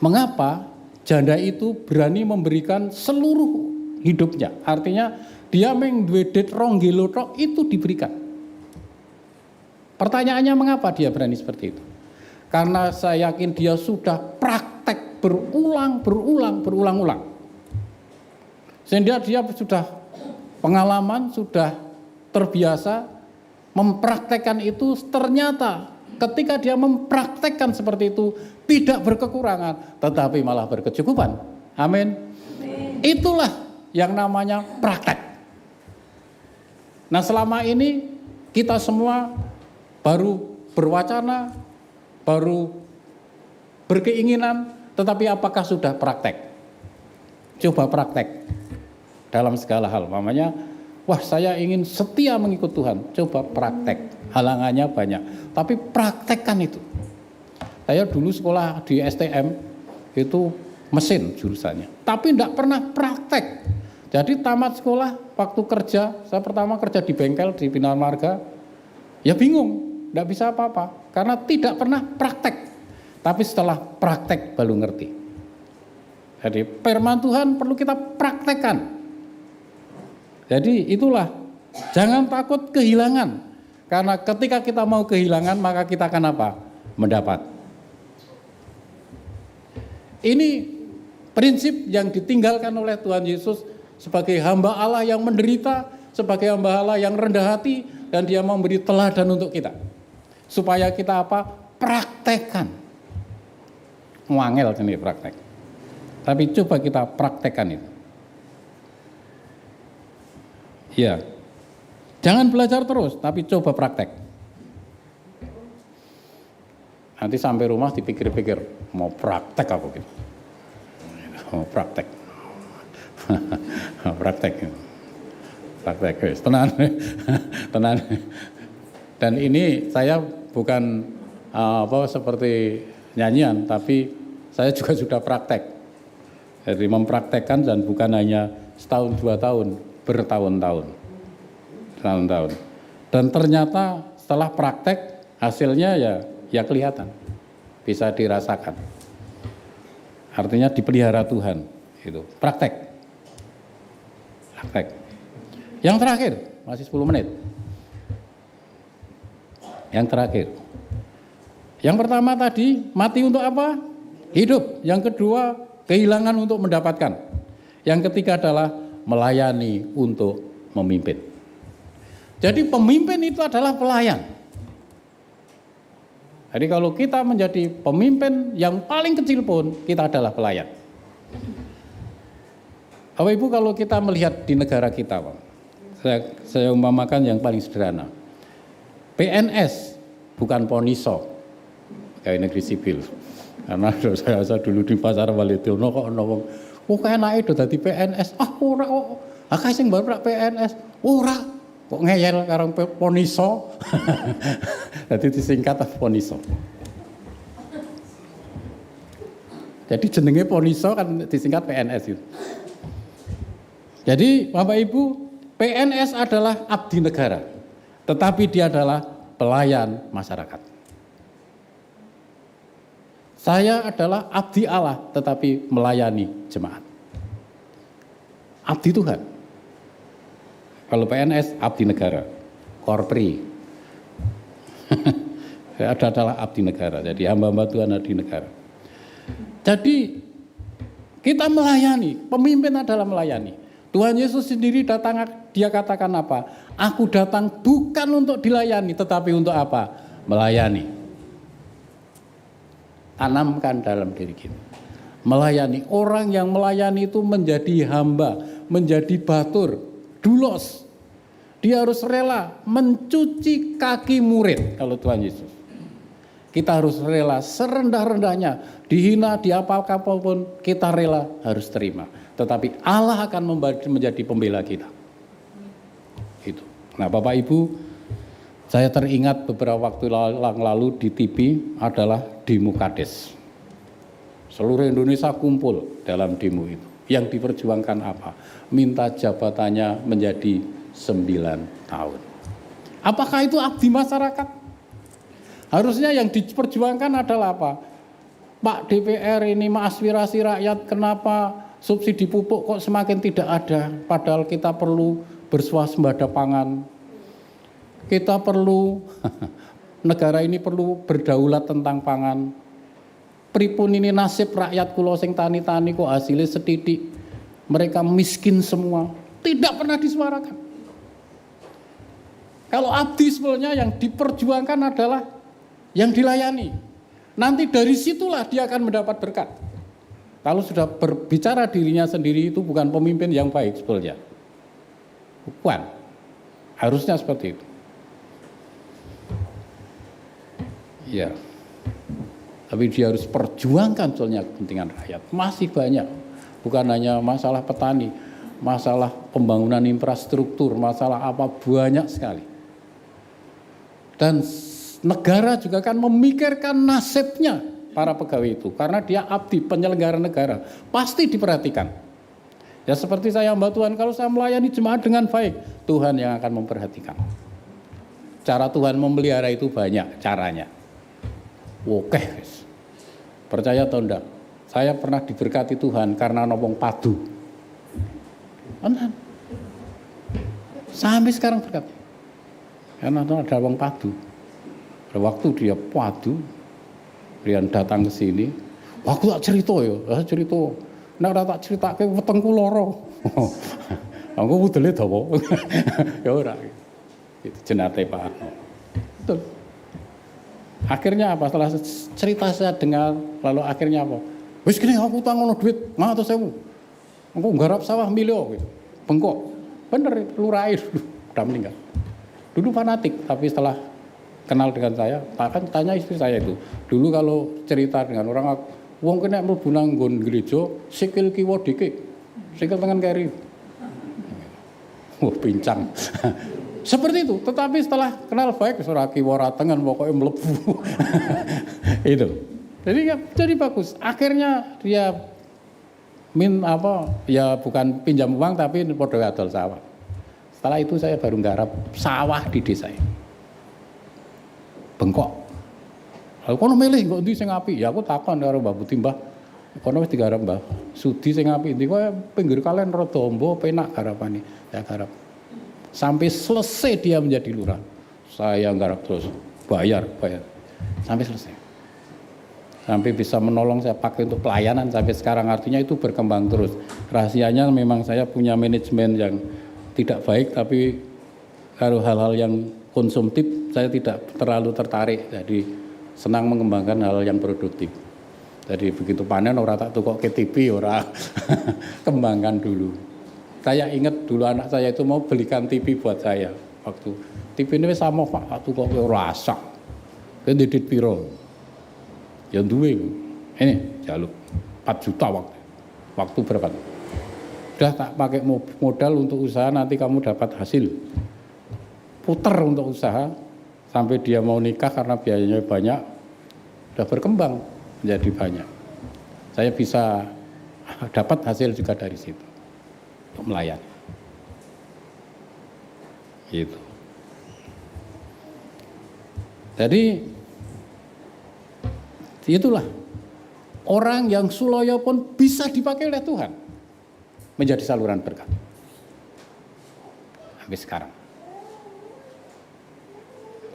C: mengapa janda itu berani memberikan seluruh hidupnya? Artinya dia mengduwedet ronggelo tok itu diberikan. Pertanyaannya, mengapa dia berani seperti itu? Karena saya yakin dia sudah praktek berulang. Sehingga dia sudah pengalaman, sudah terbiasa mempraktekkan itu. Ternyata ketika dia mempraktekkan seperti itu tidak berkekurangan, tetapi malah berkecukupan. Amin. Itulah yang namanya praktek. Nah, selama ini kita semua baru berwacana, baru berkeinginan, tetapi apakah sudah praktek? Coba praktek dalam segala hal. Namanya, wah saya ingin setia mengikut Tuhan. Coba praktek. Halangannya banyak, tapi praktekkan itu. Saya dulu sekolah di STM itu mesin jurusannya, tapi tidak pernah praktek. Jadi tamat sekolah, waktu kerja, saya pertama kerja di bengkel di Bina Marga, ya bingung. Tidak bisa apa-apa, karena tidak pernah praktek. Tapi setelah praktek baru ngerti. Jadi firman Tuhan perlu kita praktekkan. Jadi itulah, jangan takut kehilangan. Karena ketika kita mau kehilangan, maka kita akan apa? Mendapat. Ini prinsip yang ditinggalkan oleh Tuhan Yesus sebagai hamba Allah yang menderita, sebagai hamba Allah yang rendah hati, dan dia memberi teladan untuk kita. Supaya kita apa? Praktekkan. Ngangel ini praktek. Tapi coba kita praktekkan itu. Ya. Jangan belajar terus, tapi coba praktek. Nanti sampai rumah dipikir-pikir, mau praktek apa gitu. Mau praktek. Praktek. Tenang. Dan ini saya bukan seperti nyanyian, tapi saya juga sudah praktek. Jadi mempraktekkan, dan bukan hanya setahun 2 tahun, bertahun-tahun. Dan ternyata setelah praktek hasilnya ya kelihatan, bisa dirasakan. Artinya dipelihara Tuhan, itu praktek. Yang terakhir, masih 10 menit. Yang terakhir. Yang pertama tadi, mati untuk apa? Hidup. Yang kedua, kehilangan untuk mendapatkan. Yang ketiga adalah melayani untuk memimpin. Jadi pemimpin itu adalah pelayan. Jadi kalau kita menjadi pemimpin yang paling kecil pun, kita adalah pelayan. Bapak Ibu, kalau kita melihat di negara kita, Pak, saya umpamakan yang paling sederhana. PNS bukan Poniso, pegawai negeri sipil. Karena saya dulu di Pasar Walidono kok enak itu dadi PNS. Ora kok. Akeh sing baru PNS. Ora kok ngeyel karo Poniso. Dadi disingkat Poniso. Jadi jenenge Poniso kan disingkat PNS itu. Jadi Bapak Ibu, PNS adalah abdi negara, tetapi dia adalah pelayan masyarakat. Saya adalah abdi Allah, tetapi melayani jemaat. Abdi Tuhan. Kalau PNS, abdi negara. Korpri. Saya adalah abdi negara, jadi hamba-hamba Tuhan abdi negara. Jadi kita melayani, pemimpin adalah melayani. Tuhan Yesus sendiri datang, dia katakan apa? Aku datang bukan untuk dilayani, tetapi untuk apa? Melayani. Tanamkan dalam diri kita. Melayani, orang yang melayani itu menjadi hamba, menjadi batur, dulos. Dia harus rela mencuci kaki murid kalau Tuhan Yesus. Kita harus rela serendah-rendahnya, dihina, diapal-kapal pun kita rela harus terima. Tetapi Allah akan menjadi pembela kita. Itu. Nah Bapak Ibu, saya teringat beberapa waktu lalu di TV adalah demo Kades. Seluruh Indonesia kumpul dalam demo itu. Yang diperjuangkan apa? Minta jabatannya menjadi 9 tahun. Apakah itu abdi masyarakat? Harusnya yang diperjuangkan adalah apa? Pak DPR ini aspirasi rakyat, kenapa subsidi pupuk kok semakin tidak ada? Padahal kita perlu berswasembada pangan. Kita perlu, negara ini perlu berdaulat tentang pangan. Pripun ini nasib rakyat kula sing tani-tani kok hasilnya setitik. Mereka miskin semua. Tidak pernah disuarakan. Kalau abdi sebenarnya yang diperjuangkan adalah yang dilayani. Nanti dari situlah dia akan mendapat berkat. Kalau sudah berbicara dirinya sendiri itu bukan pemimpin yang baik sebetulnya. Bukan. Harusnya seperti itu. Ya. Tapi dia harus perjuangkan soalnya kepentingan rakyat. Masih banyak. Bukan hanya masalah petani, masalah pembangunan infrastruktur, masalah apa, banyak sekali. Dan negara juga akan memikirkan nasibnya para pegawai itu. Karena dia abdi penyelenggara negara. Pasti diperhatikan. Ya seperti saya hamba Tuhan, kalau saya melayani jemaat dengan baik, Tuhan yang akan memperhatikan. Cara Tuhan memelihara itu banyak caranya. Oke, percaya atau enggak? Saya pernah diberkati Tuhan karena nopong padu. Benar. Sampai sekarang berkat. Karena ada wong padu. Waktu dia padu, dia datang ke sini. Waktu tak cerita ya, cerita. Nek ora tak critake wetengku loro. Aku udele dawa. Ya ora. Itu jenate Pak Arno. Betul. Akhirnya apa? Setelah cerita saya dengar, lalu akhirnya apa? Wis kene aku tangono duit 500.000. Aku nggarap sawah milio gitu. Bengkok. Bener lurah udah meninggal. Dulu fanatik, tapi setelah kenal dengan saya, bahkan tanya istri saya itu. Dulu kalau cerita dengan orang, wong kena mlebu nang nggon gereja, sikil kiwa dikik. Sikil tangan kiri. Pincang. Seperti itu, tetapi setelah kenal baik ora kiwa ratengan pokoknya mlebu. Itu. Jadi bagus. Akhirnya dia ya bukan pinjam uang tapi padha adol sawah. Setelah itu saya baru nggarap sawah di desa ini. Bengkok. Lalu kono milih kok ndi sing apik? Ya aku takon karo Mbah Putih, Mbah. Kono wis digarap, Mbah. Sudi sing apik ndi kowe pinggir kalen rada amba penak garapane. Ya garap. Sampai selesai dia menjadi lurah. Saya nggarap terus, bayar. Sampai selesai. Sampai bisa menolong saya pakai untuk pelayanan sampai sekarang, artinya itu berkembang terus. Rahasianya memang saya punya manajemen yang tidak baik, tapi kalau hal-hal yang konsumtif saya tidak terlalu tertarik. Jadi senang mengembangkan hal yang produktif. Jadi begitu panen ora tak tukok ke TV, ora kembangkan dulu. Saya ingat dulu anak saya itu mau belikan TV buat saya. Waktu TV ini sama Pak, aku kok rasa. Kan didit piro. Yang duwe. Ini jaluk 4 juta waktu. Waktu berapa? Udah tak pakai modal untuk usaha, nanti kamu dapat hasil. Puter untuk usaha sampai dia mau nikah karena biayanya banyak. Udah berkembang menjadi banyak. Saya bisa dapat hasil juga dari situ. Untuk melayani. Gitu. Jadi itulah orang yang sulaya pun bisa dipakai oleh Tuhan menjadi saluran berkat. Sampai sekarang.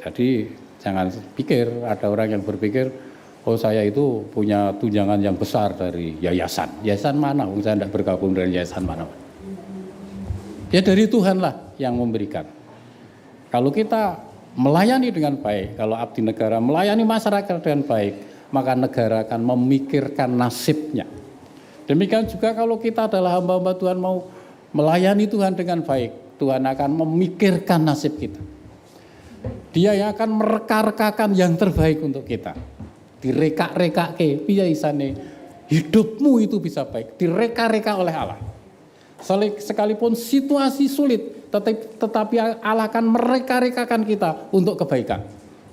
C: Jadi jangan pikir ada orang yang berpikir oh saya itu punya tunjangan yang besar dari yayasan. Yayasan mana? Saya tidak bergabung dengan yayasan mana. Ya dari Tuhanlah yang memberikan. Kalau kita melayani dengan baik, kalau abdi negara melayani masyarakat dengan baik, maka negara akan memikirkan nasibnya. Demikian juga kalau kita adalah hamba-hamba Tuhan mau melayani Tuhan dengan baik, Tuhan akan memikirkan nasib kita. Dia yang akan mereka-rekakan yang terbaik untuk kita. Direka-rekake, piye isane hidupmu itu bisa baik, direka-reka oleh Allah. Sekalipun situasi sulit, tetapi Allah akan mereka-rekakan kita untuk kebaikan.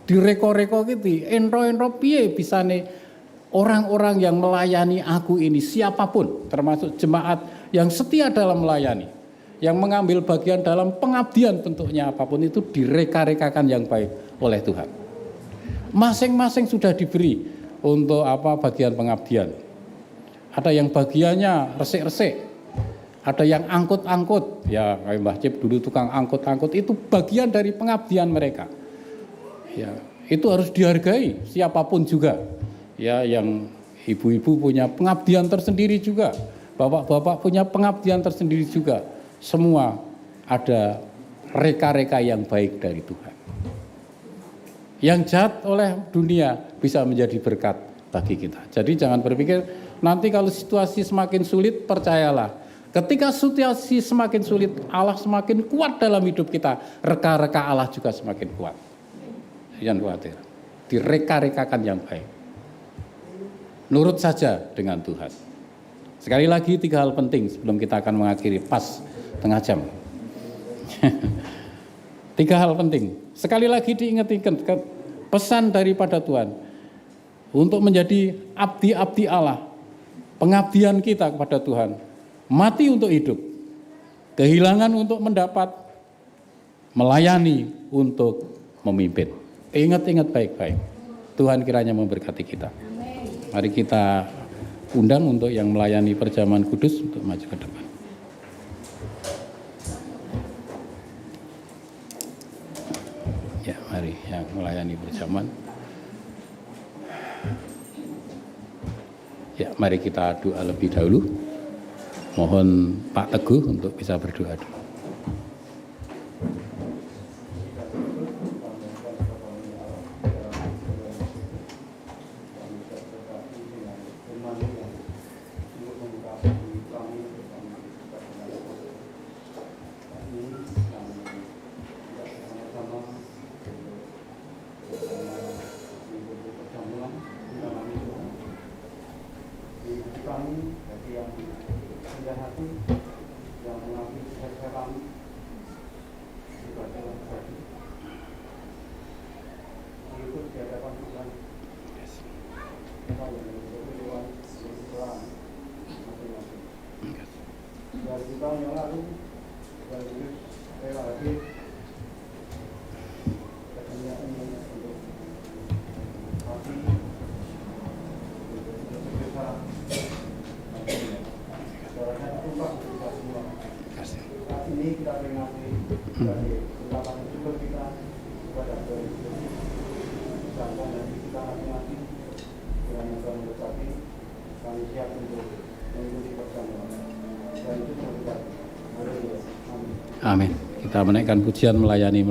C: Direko-reko gitu, ento-ento piye bisane orang-orang yang melayani aku ini, siapapun, termasuk jemaat yang setia dalam melayani, yang mengambil bagian dalam pengabdian bentuknya apapun itu direka-rekakan yang baik oleh Tuhan. Masing-masing sudah diberi untuk bagian pengabdian. Ada yang bagiannya resik-resik, ada yang angkut-angkut, ya kayak Mbah Cip dulu tukang angkut-angkut, itu bagian dari pengabdian mereka. Ya, itu harus dihargai siapapun juga. Ya, yang ibu-ibu punya pengabdian tersendiri juga, bapak-bapak punya pengabdian tersendiri juga. Semua ada reka-reka yang baik dari Tuhan. Yang jahat oleh dunia bisa menjadi berkat bagi kita. Jadi jangan berpikir nanti kalau situasi semakin sulit, percayalah, ketika situasi semakin sulit, Allah semakin kuat dalam hidup kita, reka-reka Allah juga semakin kuat. Jangan khawatir, direka-rekakan yang baik. Nurut saja dengan Tuhan. Sekali lagi 3 hal penting sebelum kita akan mengakhiri, pas tengah jam. 3 hal penting. Sekali lagi diingat-ingat pesan daripada Tuhan untuk menjadi abdi-abdi Allah. Pengabdian kita kepada Tuhan. Mati untuk hidup. Kehilangan untuk mendapat. Melayani untuk memimpin. Ingat-ingat baik-baik. Tuhan kiranya memberkati kita. Mari kita undang untuk yang melayani perjamuan kudus untuk maju ke depan. Ya, mari yang melayani perjamuan. Ya, mari kita doa lebih dahulu. Mohon Pak Teguh untuk bisa berdoa dulu. Amin. Kita menaikkan pujian melayani.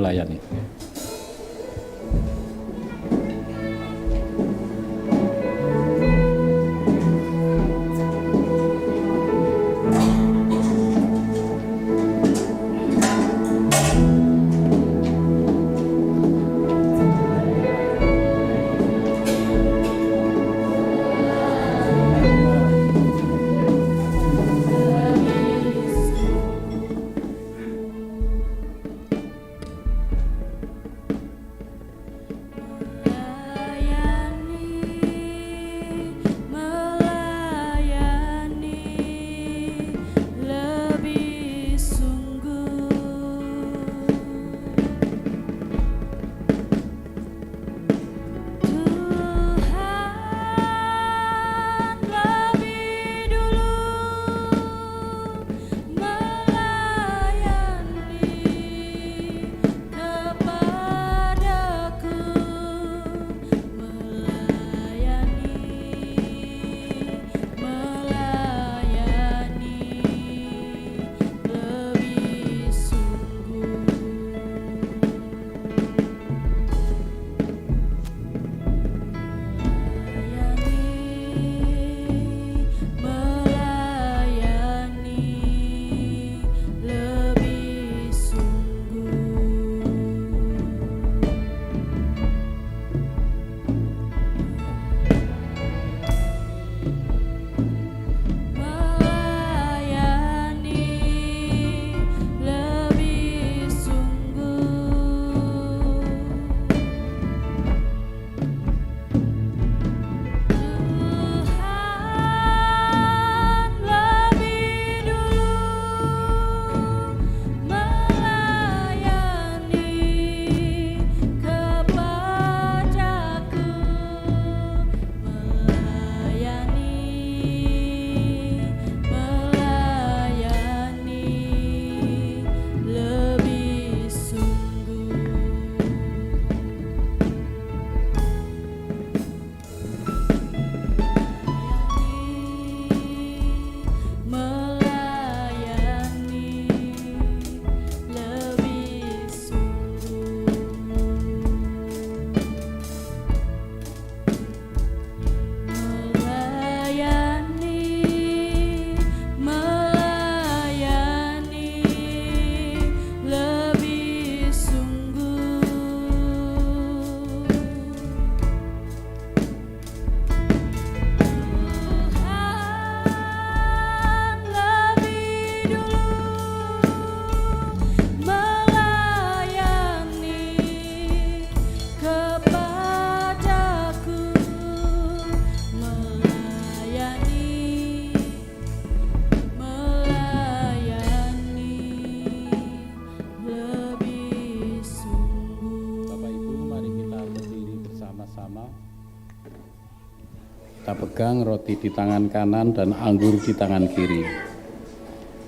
C: Kita pegang roti di tangan kanan dan anggur di tangan kiri.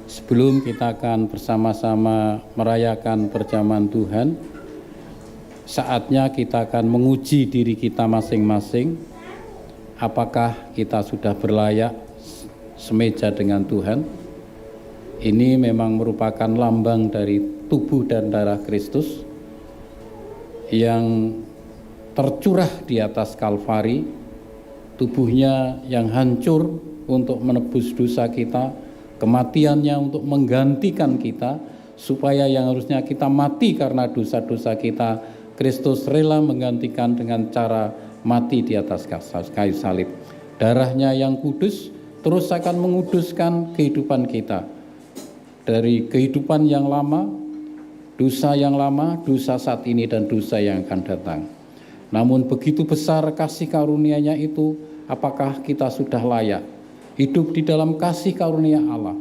C: Sebelum kita akan bersama-sama merayakan perjamuan Tuhan, saatnya kita akan menguji diri kita masing-masing. Apakah kita sudah berlayak semeja dengan Tuhan? Ini memang merupakan lambang dari tubuh dan darah Kristus yang tercurah di atas Kalvari. Tubuhnya yang hancur untuk menebus dosa kita, kematiannya untuk menggantikan kita, supaya yang harusnya kita mati karena dosa-dosa kita, Kristus rela menggantikan dengan cara mati di atas kayu salib. Darahnya yang kudus terus akan menguduskan kehidupan kita dari kehidupan yang lama, dosa yang lama, dosa saat ini dan dosa yang akan datang. Namun begitu besar kasih karunia-Nya itu, apakah kita sudah layak hidup di dalam kasih karunia Allah?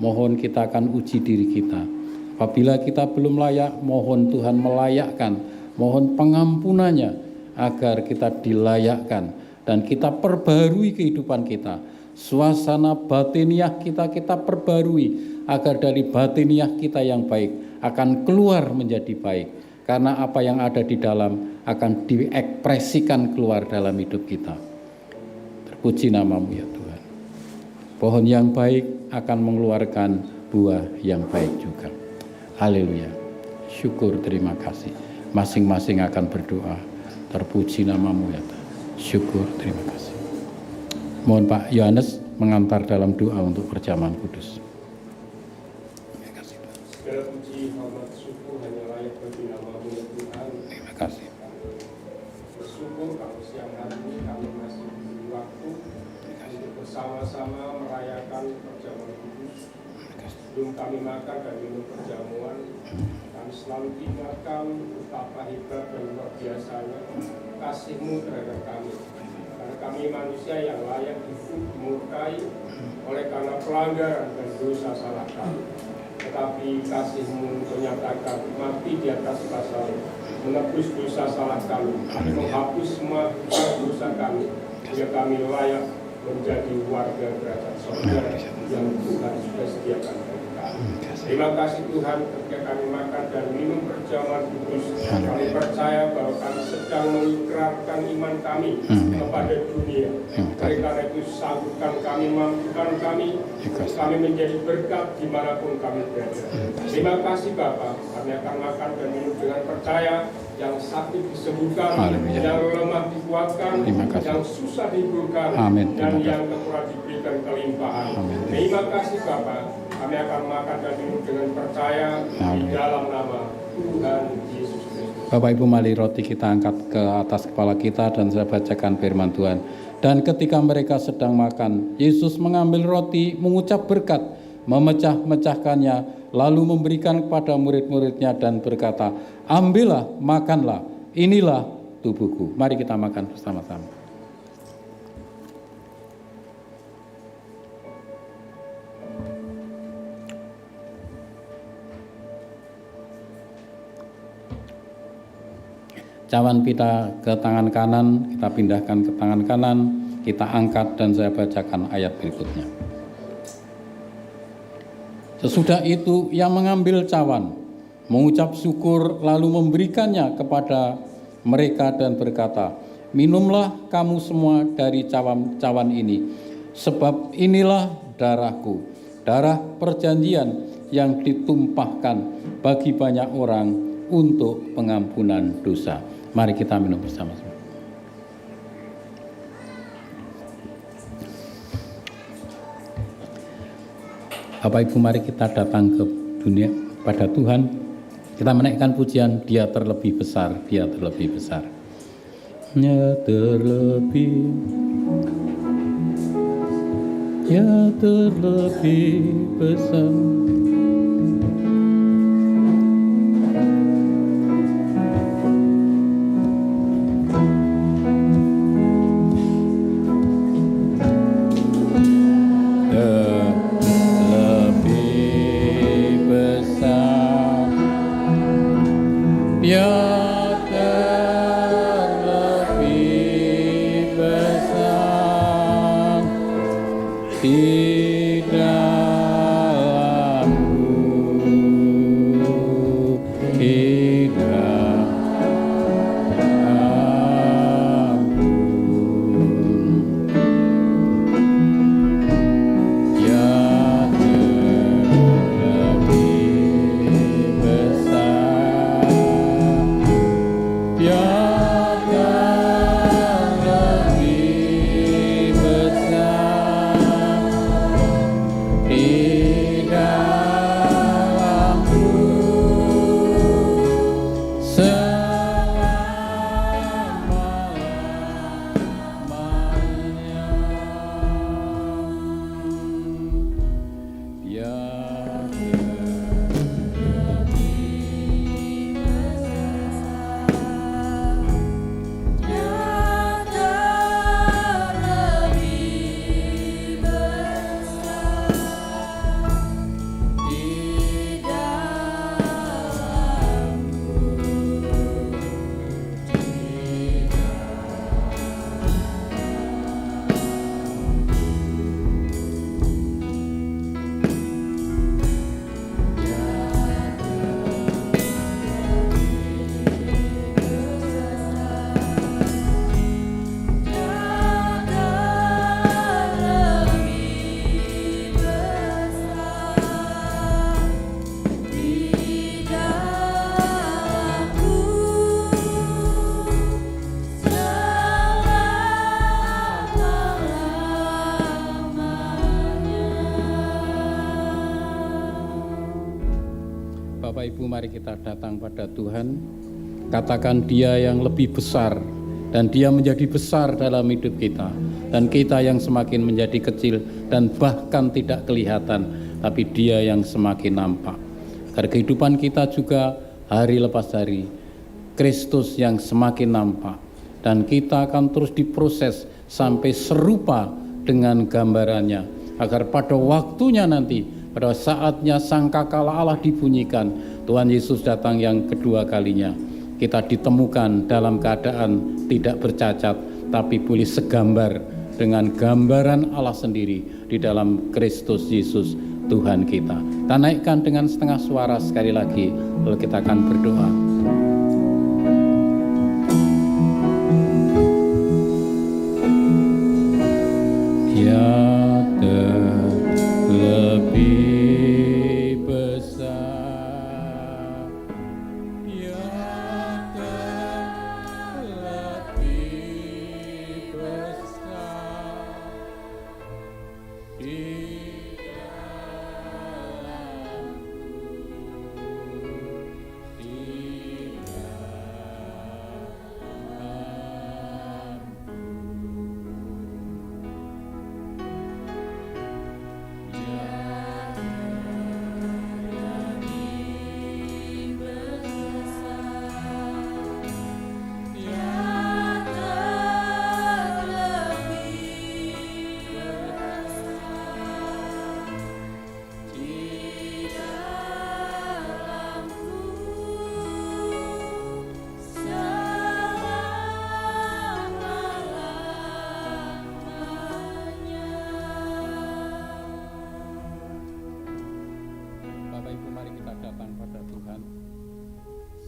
C: Mohon kita akan uji diri kita. Apabila kita belum layak, mohon Tuhan melayakkan, mohon pengampunannya agar kita dilayakkan dan kita perbarui kehidupan kita. Suasana batiniah kita perbarui agar dari batiniah kita yang baik akan keluar menjadi baik. Karena apa yang ada di dalam akan diekspresikan keluar dalam hidup kita. Terpuji nama-Mu ya Tuhan. Pohon yang baik akan mengeluarkan buah yang baik juga. Haleluya. Syukur, terima kasih. Masing-masing akan berdoa. Terpuji nama-Mu ya Tuhan. Syukur, terima kasih. Mohon Pak Yohanes mengantar dalam doa untuk perjamuan kudus.
D: Segala puji, hormat, syukur hanya layak bagi nama-Mu ya Tuhan.
C: Terima kasih.
D: Bersyukur kalau siang hari ini kami masih diberi waktu untuk bersama-sama merayakan perjamuan kudus. Sebelum kami makan dan minum perjamuan, kami selalu ingatkan betapa hebat dan luar biasanya kasih-Mu terhadap kami. Karena kami manusia yang layak hidup dimurkai oleh karena pelanggaran dan dosa salah kami. Tetapi kasih-Mu menyatakan mati di atas pasal, menebus dosa salah kami, menghapus semua dosa kami, sehingga kami layak menjadi warga kerajaan surga yang Tuhan sudah sediakan bagi kami. Terima kasih Tuhan, ketika kami makan dan minum perjamuan kudus, kami percaya bahwa kami sedang mengikrarkan iman kami kepada dunia. Oleh karena itu sanggupkan kami, mampukan kami, kami menjadi berkat dimanapun kami berada. Terima kasih Bapa, kami akan makan dan minum dengan percaya, yang sakit disembuhkan, yang lemah dikuatkan, yang susah dihiburkan, dan yang kekurangan diberikan kelimpahan. Terima kasih Bapa, kami akan makan dan minum dengan percaya di dalam nama Tuhan Yesus Kristus.
C: Bapak Ibu, mari roti kita angkat ke atas kepala kita dan saya bacakan firman Tuhan. Dan ketika mereka sedang makan, Yesus mengambil roti, mengucap berkat, memecah-mecahkannya, lalu memberikan kepada murid-muridnya dan berkata, ambillah, makanlah, inilah tubuhku. Mari kita makan bersama-sama. Cawan kita ke tangan kanan, kita pindahkan ke tangan kanan, kita angkat dan saya bacakan ayat berikutnya. Sesudah itu ia mengambil cawan, mengucap syukur lalu memberikannya kepada mereka dan berkata, minumlah kamu semua dari cawan ini, sebab inilah darahku, darah perjanjian yang ditumpahkan bagi banyak orang untuk pengampunan dosa. Mari kita minum bersama-sama. Bapak Ibu, mari kita datang ke dunia pada Tuhan. Kita menaikkan pujian, Dia terlebih besar, Dia terlebih besar. Dia terlebih besar. Dia terlebih besar. Bapak Ibu, mari kita datang pada Tuhan. Katakan Dia yang lebih besar, dan Dia menjadi besar dalam hidup kita, dan kita yang semakin menjadi kecil dan bahkan tidak kelihatan, tapi Dia yang semakin nampak. Agar kehidupan kita juga hari lepas hari Kristus yang semakin nampak, dan kita akan terus diproses sampai serupa dengan gambarannya, agar pada waktunya nanti, pada saatnya sangkakala Allah dibunyikan, Tuhan Yesus datang yang kedua kalinya, kita ditemukan dalam keadaan tidak bercacat, tapi boleh segambar dengan gambaran Allah sendiri di dalam Kristus Yesus Tuhan kita. Kita naikkan dengan setengah suara sekali lagi, lalu kita akan berdoa.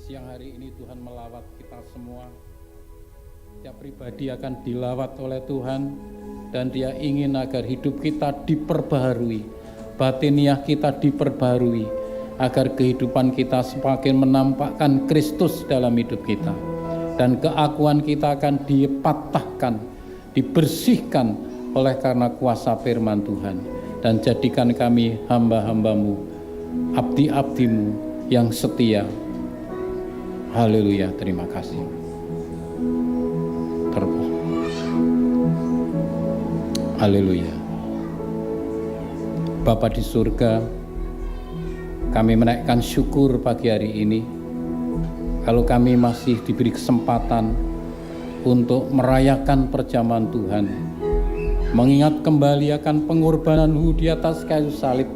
C: Siang hari ini Tuhan melawat kita semua. Setiap pribadi akan dilawat oleh Tuhan, dan Dia ingin agar hidup kita diperbaharui, batiniah kita diperbaharui, agar kehidupan kita semakin menampakkan Kristus dalam hidup kita, dan keakuan kita akan dipatahkan, dibersihkan oleh karena kuasa firman Tuhan. Dan jadikan kami hamba-hambamu, abdi-abdimu yang setia. Haleluya, terima kasih. Haleluya. Bapa di surga, kami menaikkan syukur pagi hari ini, kalau kami masih diberi kesempatan untuk merayakan perjamuan Tuhan, mengingat kembali akan pengorbanan-Mu di atas kayu salib,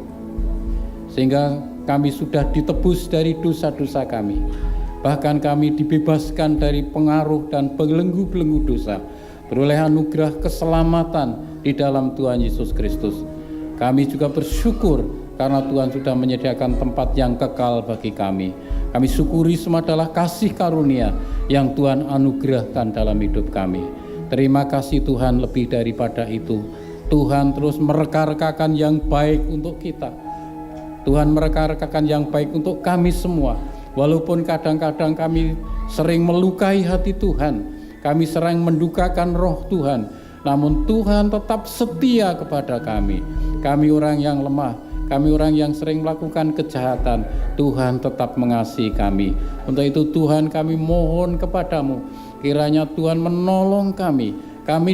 C: sehingga kami sudah ditebus dari dosa-dosa kami. Bahkan kami dibebaskan dari pengaruh dan belenggu-belenggu dosa, beroleh anugerah keselamatan di dalam Tuhan Yesus Kristus. Kami juga bersyukur karena Tuhan sudah menyediakan tempat yang kekal bagi kami. Kami syukuri semua adalah kasih karunia yang Tuhan anugerahkan dalam hidup kami. Terima kasih Tuhan, lebih daripada itu, Tuhan terus mereka-rekakan yang baik untuk kita. Tuhan mereka-rekakan yang baik untuk kami semua. Walaupun kadang-kadang kami sering melukai hati Tuhan, kami sering mendukakan roh Tuhan, namun Tuhan tetap setia kepada kami. Kami orang yang lemah, kami orang yang sering melakukan kejahatan, Tuhan tetap mengasihi kami. Untuk itu Tuhan, kami mohon kepadamu, kiranya Tuhan menolong kami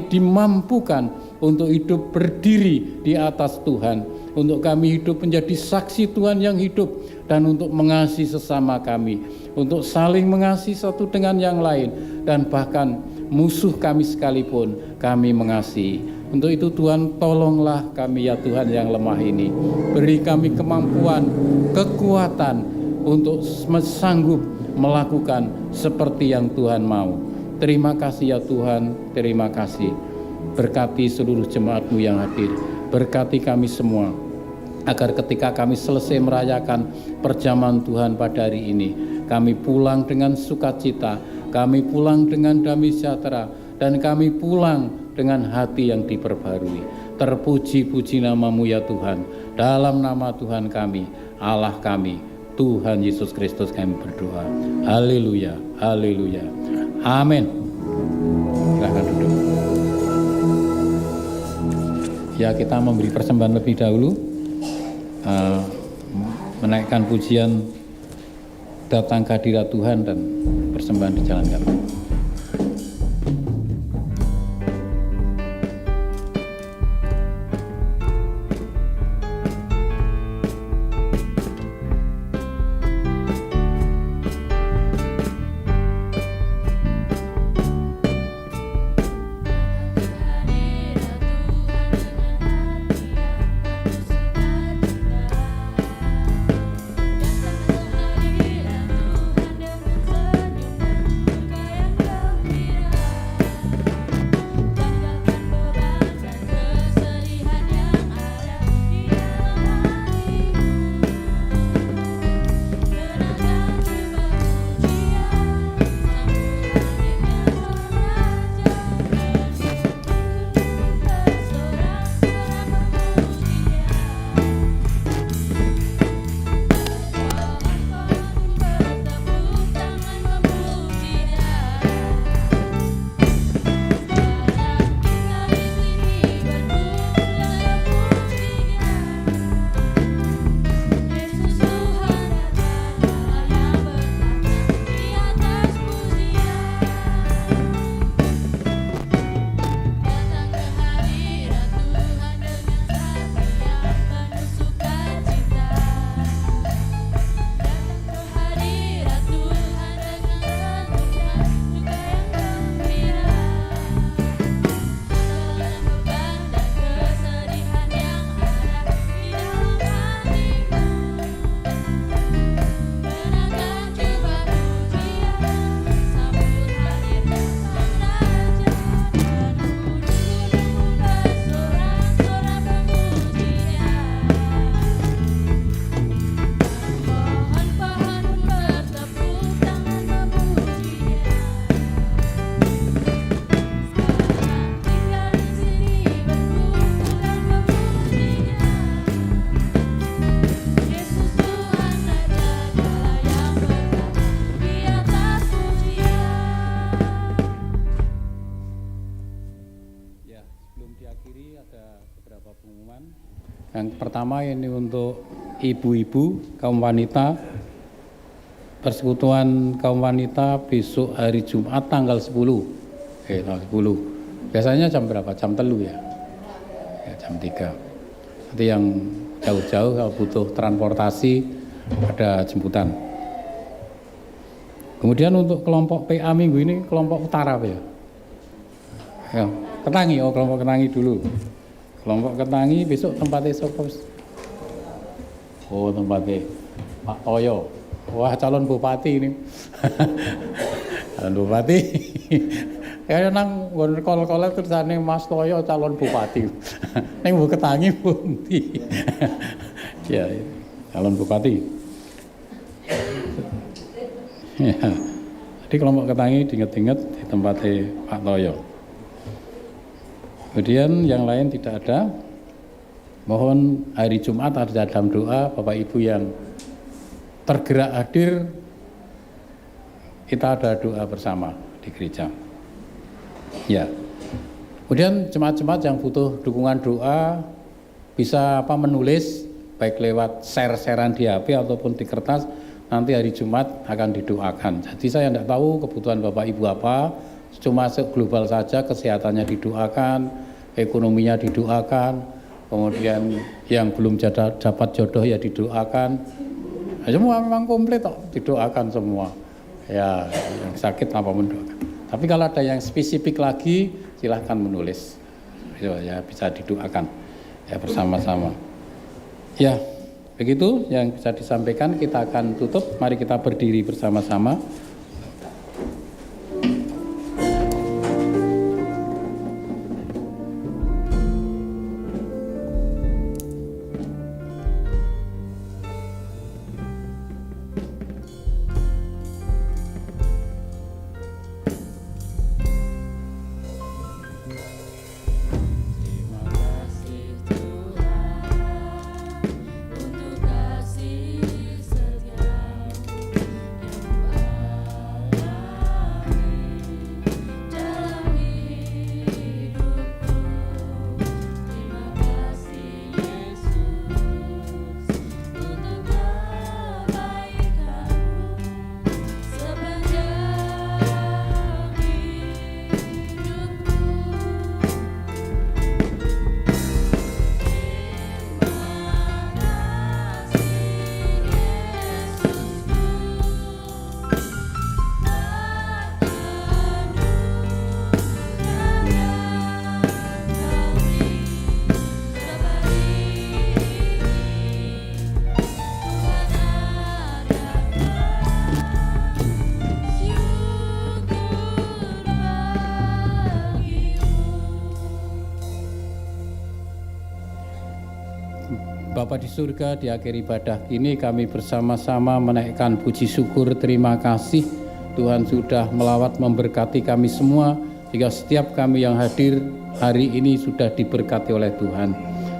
C: dimampukan untuk hidup berdiri di atas Tuhan, untuk kami hidup menjadi saksi Tuhan yang hidup, dan untuk mengasihi sesama kami, untuk saling mengasihi satu dengan yang lain, dan bahkan musuh kami sekalipun kami mengasihi. Untuk itu Tuhan, tolonglah kami ya Tuhan yang lemah ini, beri kami kemampuan, kekuatan untuk sanggup melakukan seperti yang Tuhan mau. Terima kasih ya Tuhan, terima kasih. Berkati seluruh jemaat-Mu yang hadir, berkati kami semua, agar ketika kami selesai merayakan perjamuan Tuhan pada hari ini, kami pulang dengan sukacita, kami pulang dengan damai sejahtera, dan kami pulang dengan hati yang diperbarui. Terpuji-puji nama-Mu ya Tuhan. Dalam nama Tuhan kami, Allah kami, Tuhan Yesus Kristus kami berdoa. Haleluya, haleluya, amin. Silakan duduk. Ya, kita memberi persembahan lebih dahulu, menaikkan pujian datang ke hadirat Tuhan dan persembahan dijalankan. Yang pertama ini untuk ibu-ibu, kaum wanita, persekutuan kaum wanita besok hari Jumat tanggal 10. Tanggal 10. Biasanya jam berapa? Jam 3 ya? Ya jam 3. Nanti yang jauh-jauh kalau butuh transportasi ada jemputan. Kemudian untuk kelompok PA minggu ini kelompok utara ya? Ya, Ketangi, kelompok Ketangi dulu. Kelompok Ketangi besok tempatnya Sokos. Tempatnya Pak Toyo. Wah, calon bupati ini. Calon bupati. Kayak nang kol-kolet tulisane Mas Toyo calon bupati. Ning Bu Ketangi pundi. Ya, calon bupati. Ya. Jadi kelompok Ketangi diinget-inget di tempatnya Pak Toyo. Kemudian yang lain tidak ada. Mohon hari Jumat ada dalam doa Bapak Ibu yang tergerak hadir, kita ada doa bersama di gereja. Ya. Kemudian jemaat-jemaat yang butuh dukungan doa bisa menulis baik lewat share-sharean di HP ataupun di kertas, nanti hari Jumat akan didoakan. Jadi saya tidak tahu kebutuhan Bapak Ibu apa, cuma global saja, kesehatannya didoakan, ekonominya didoakan, kemudian yang belum dapat jodoh ya didoakan. Nah, semua memang komplit kok, didoakan semua. Ya, yang sakit apa mendoakan. Tapi kalau ada yang spesifik lagi, silahkan menulis. Ya, bisa didoakan ya bersama-sama. Ya, begitu yang bisa disampaikan. Kita akan tutup. Mari kita berdiri bersama-sama. Bapa di surga, di akhir ibadah ini kami bersama-sama menaikkan puji syukur terima kasih. Tuhan sudah melawat memberkati kami semua, sehingga setiap kami yang hadir hari ini sudah diberkati oleh Tuhan.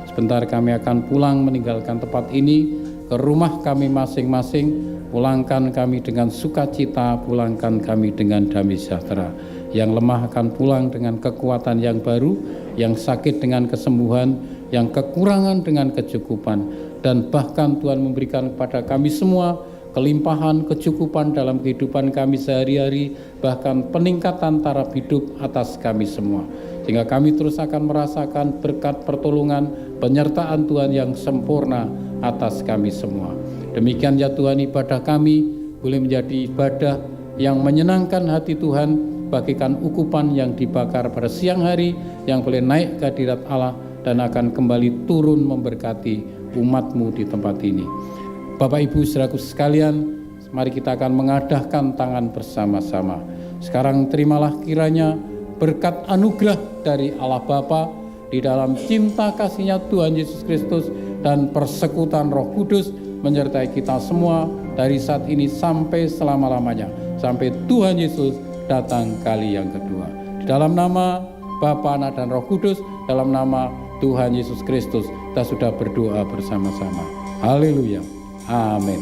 C: Sebentar kami akan pulang meninggalkan tempat ini ke rumah kami masing-masing. Pulangkan kami dengan sukacita, pulangkan kami dengan damai sejahtera. Yang lemah akan pulang dengan kekuatan yang baru, yang sakit dengan kesembuhan, yang kekurangan dengan kecukupan, dan bahkan Tuhan memberikan kepada kami semua kelimpahan kecukupan dalam kehidupan kami sehari-hari, bahkan peningkatan taraf hidup atas kami semua, sehingga kami terus akan merasakan berkat pertolongan penyertaan Tuhan yang sempurna atas kami semua. Demikian ya Tuhan, ibadah kami boleh menjadi ibadah yang menyenangkan hati Tuhan, bagikan ukupan yang dibakar pada siang hari yang boleh naik ke hadirat Allah dan akan kembali turun memberkati umat-Mu di tempat ini. Bapak Ibu saudaraku sekalian, mari kita akan mengadahkan tangan bersama-sama. Sekarang terimalah kiranya berkat anugerah dari Allah Bapa di dalam cinta kasih-Nya Tuhan Yesus Kristus dan persekutuan Roh Kudus menyertai kita semua dari saat ini sampai selama-lamanya, sampai Tuhan Yesus datang kali yang kedua. Di dalam nama Bapa, Anak, dan Roh Kudus, dalam nama Tuhan Yesus Kristus, kita sudah berdoa bersama-sama. Haleluya. Amin.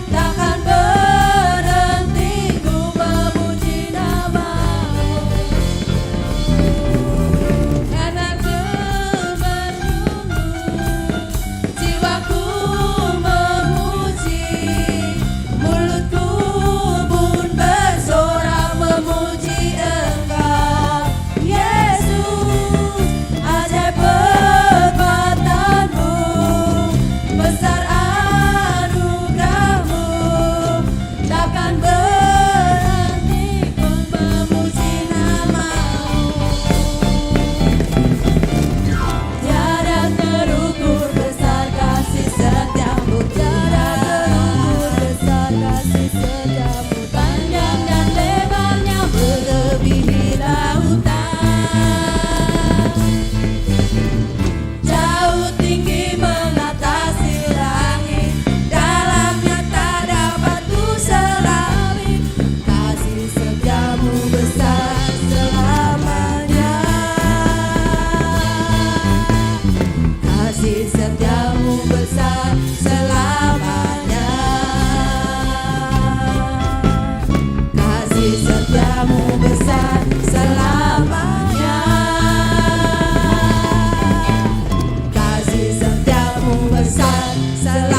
E: Takkan berhenti ku
B: selalu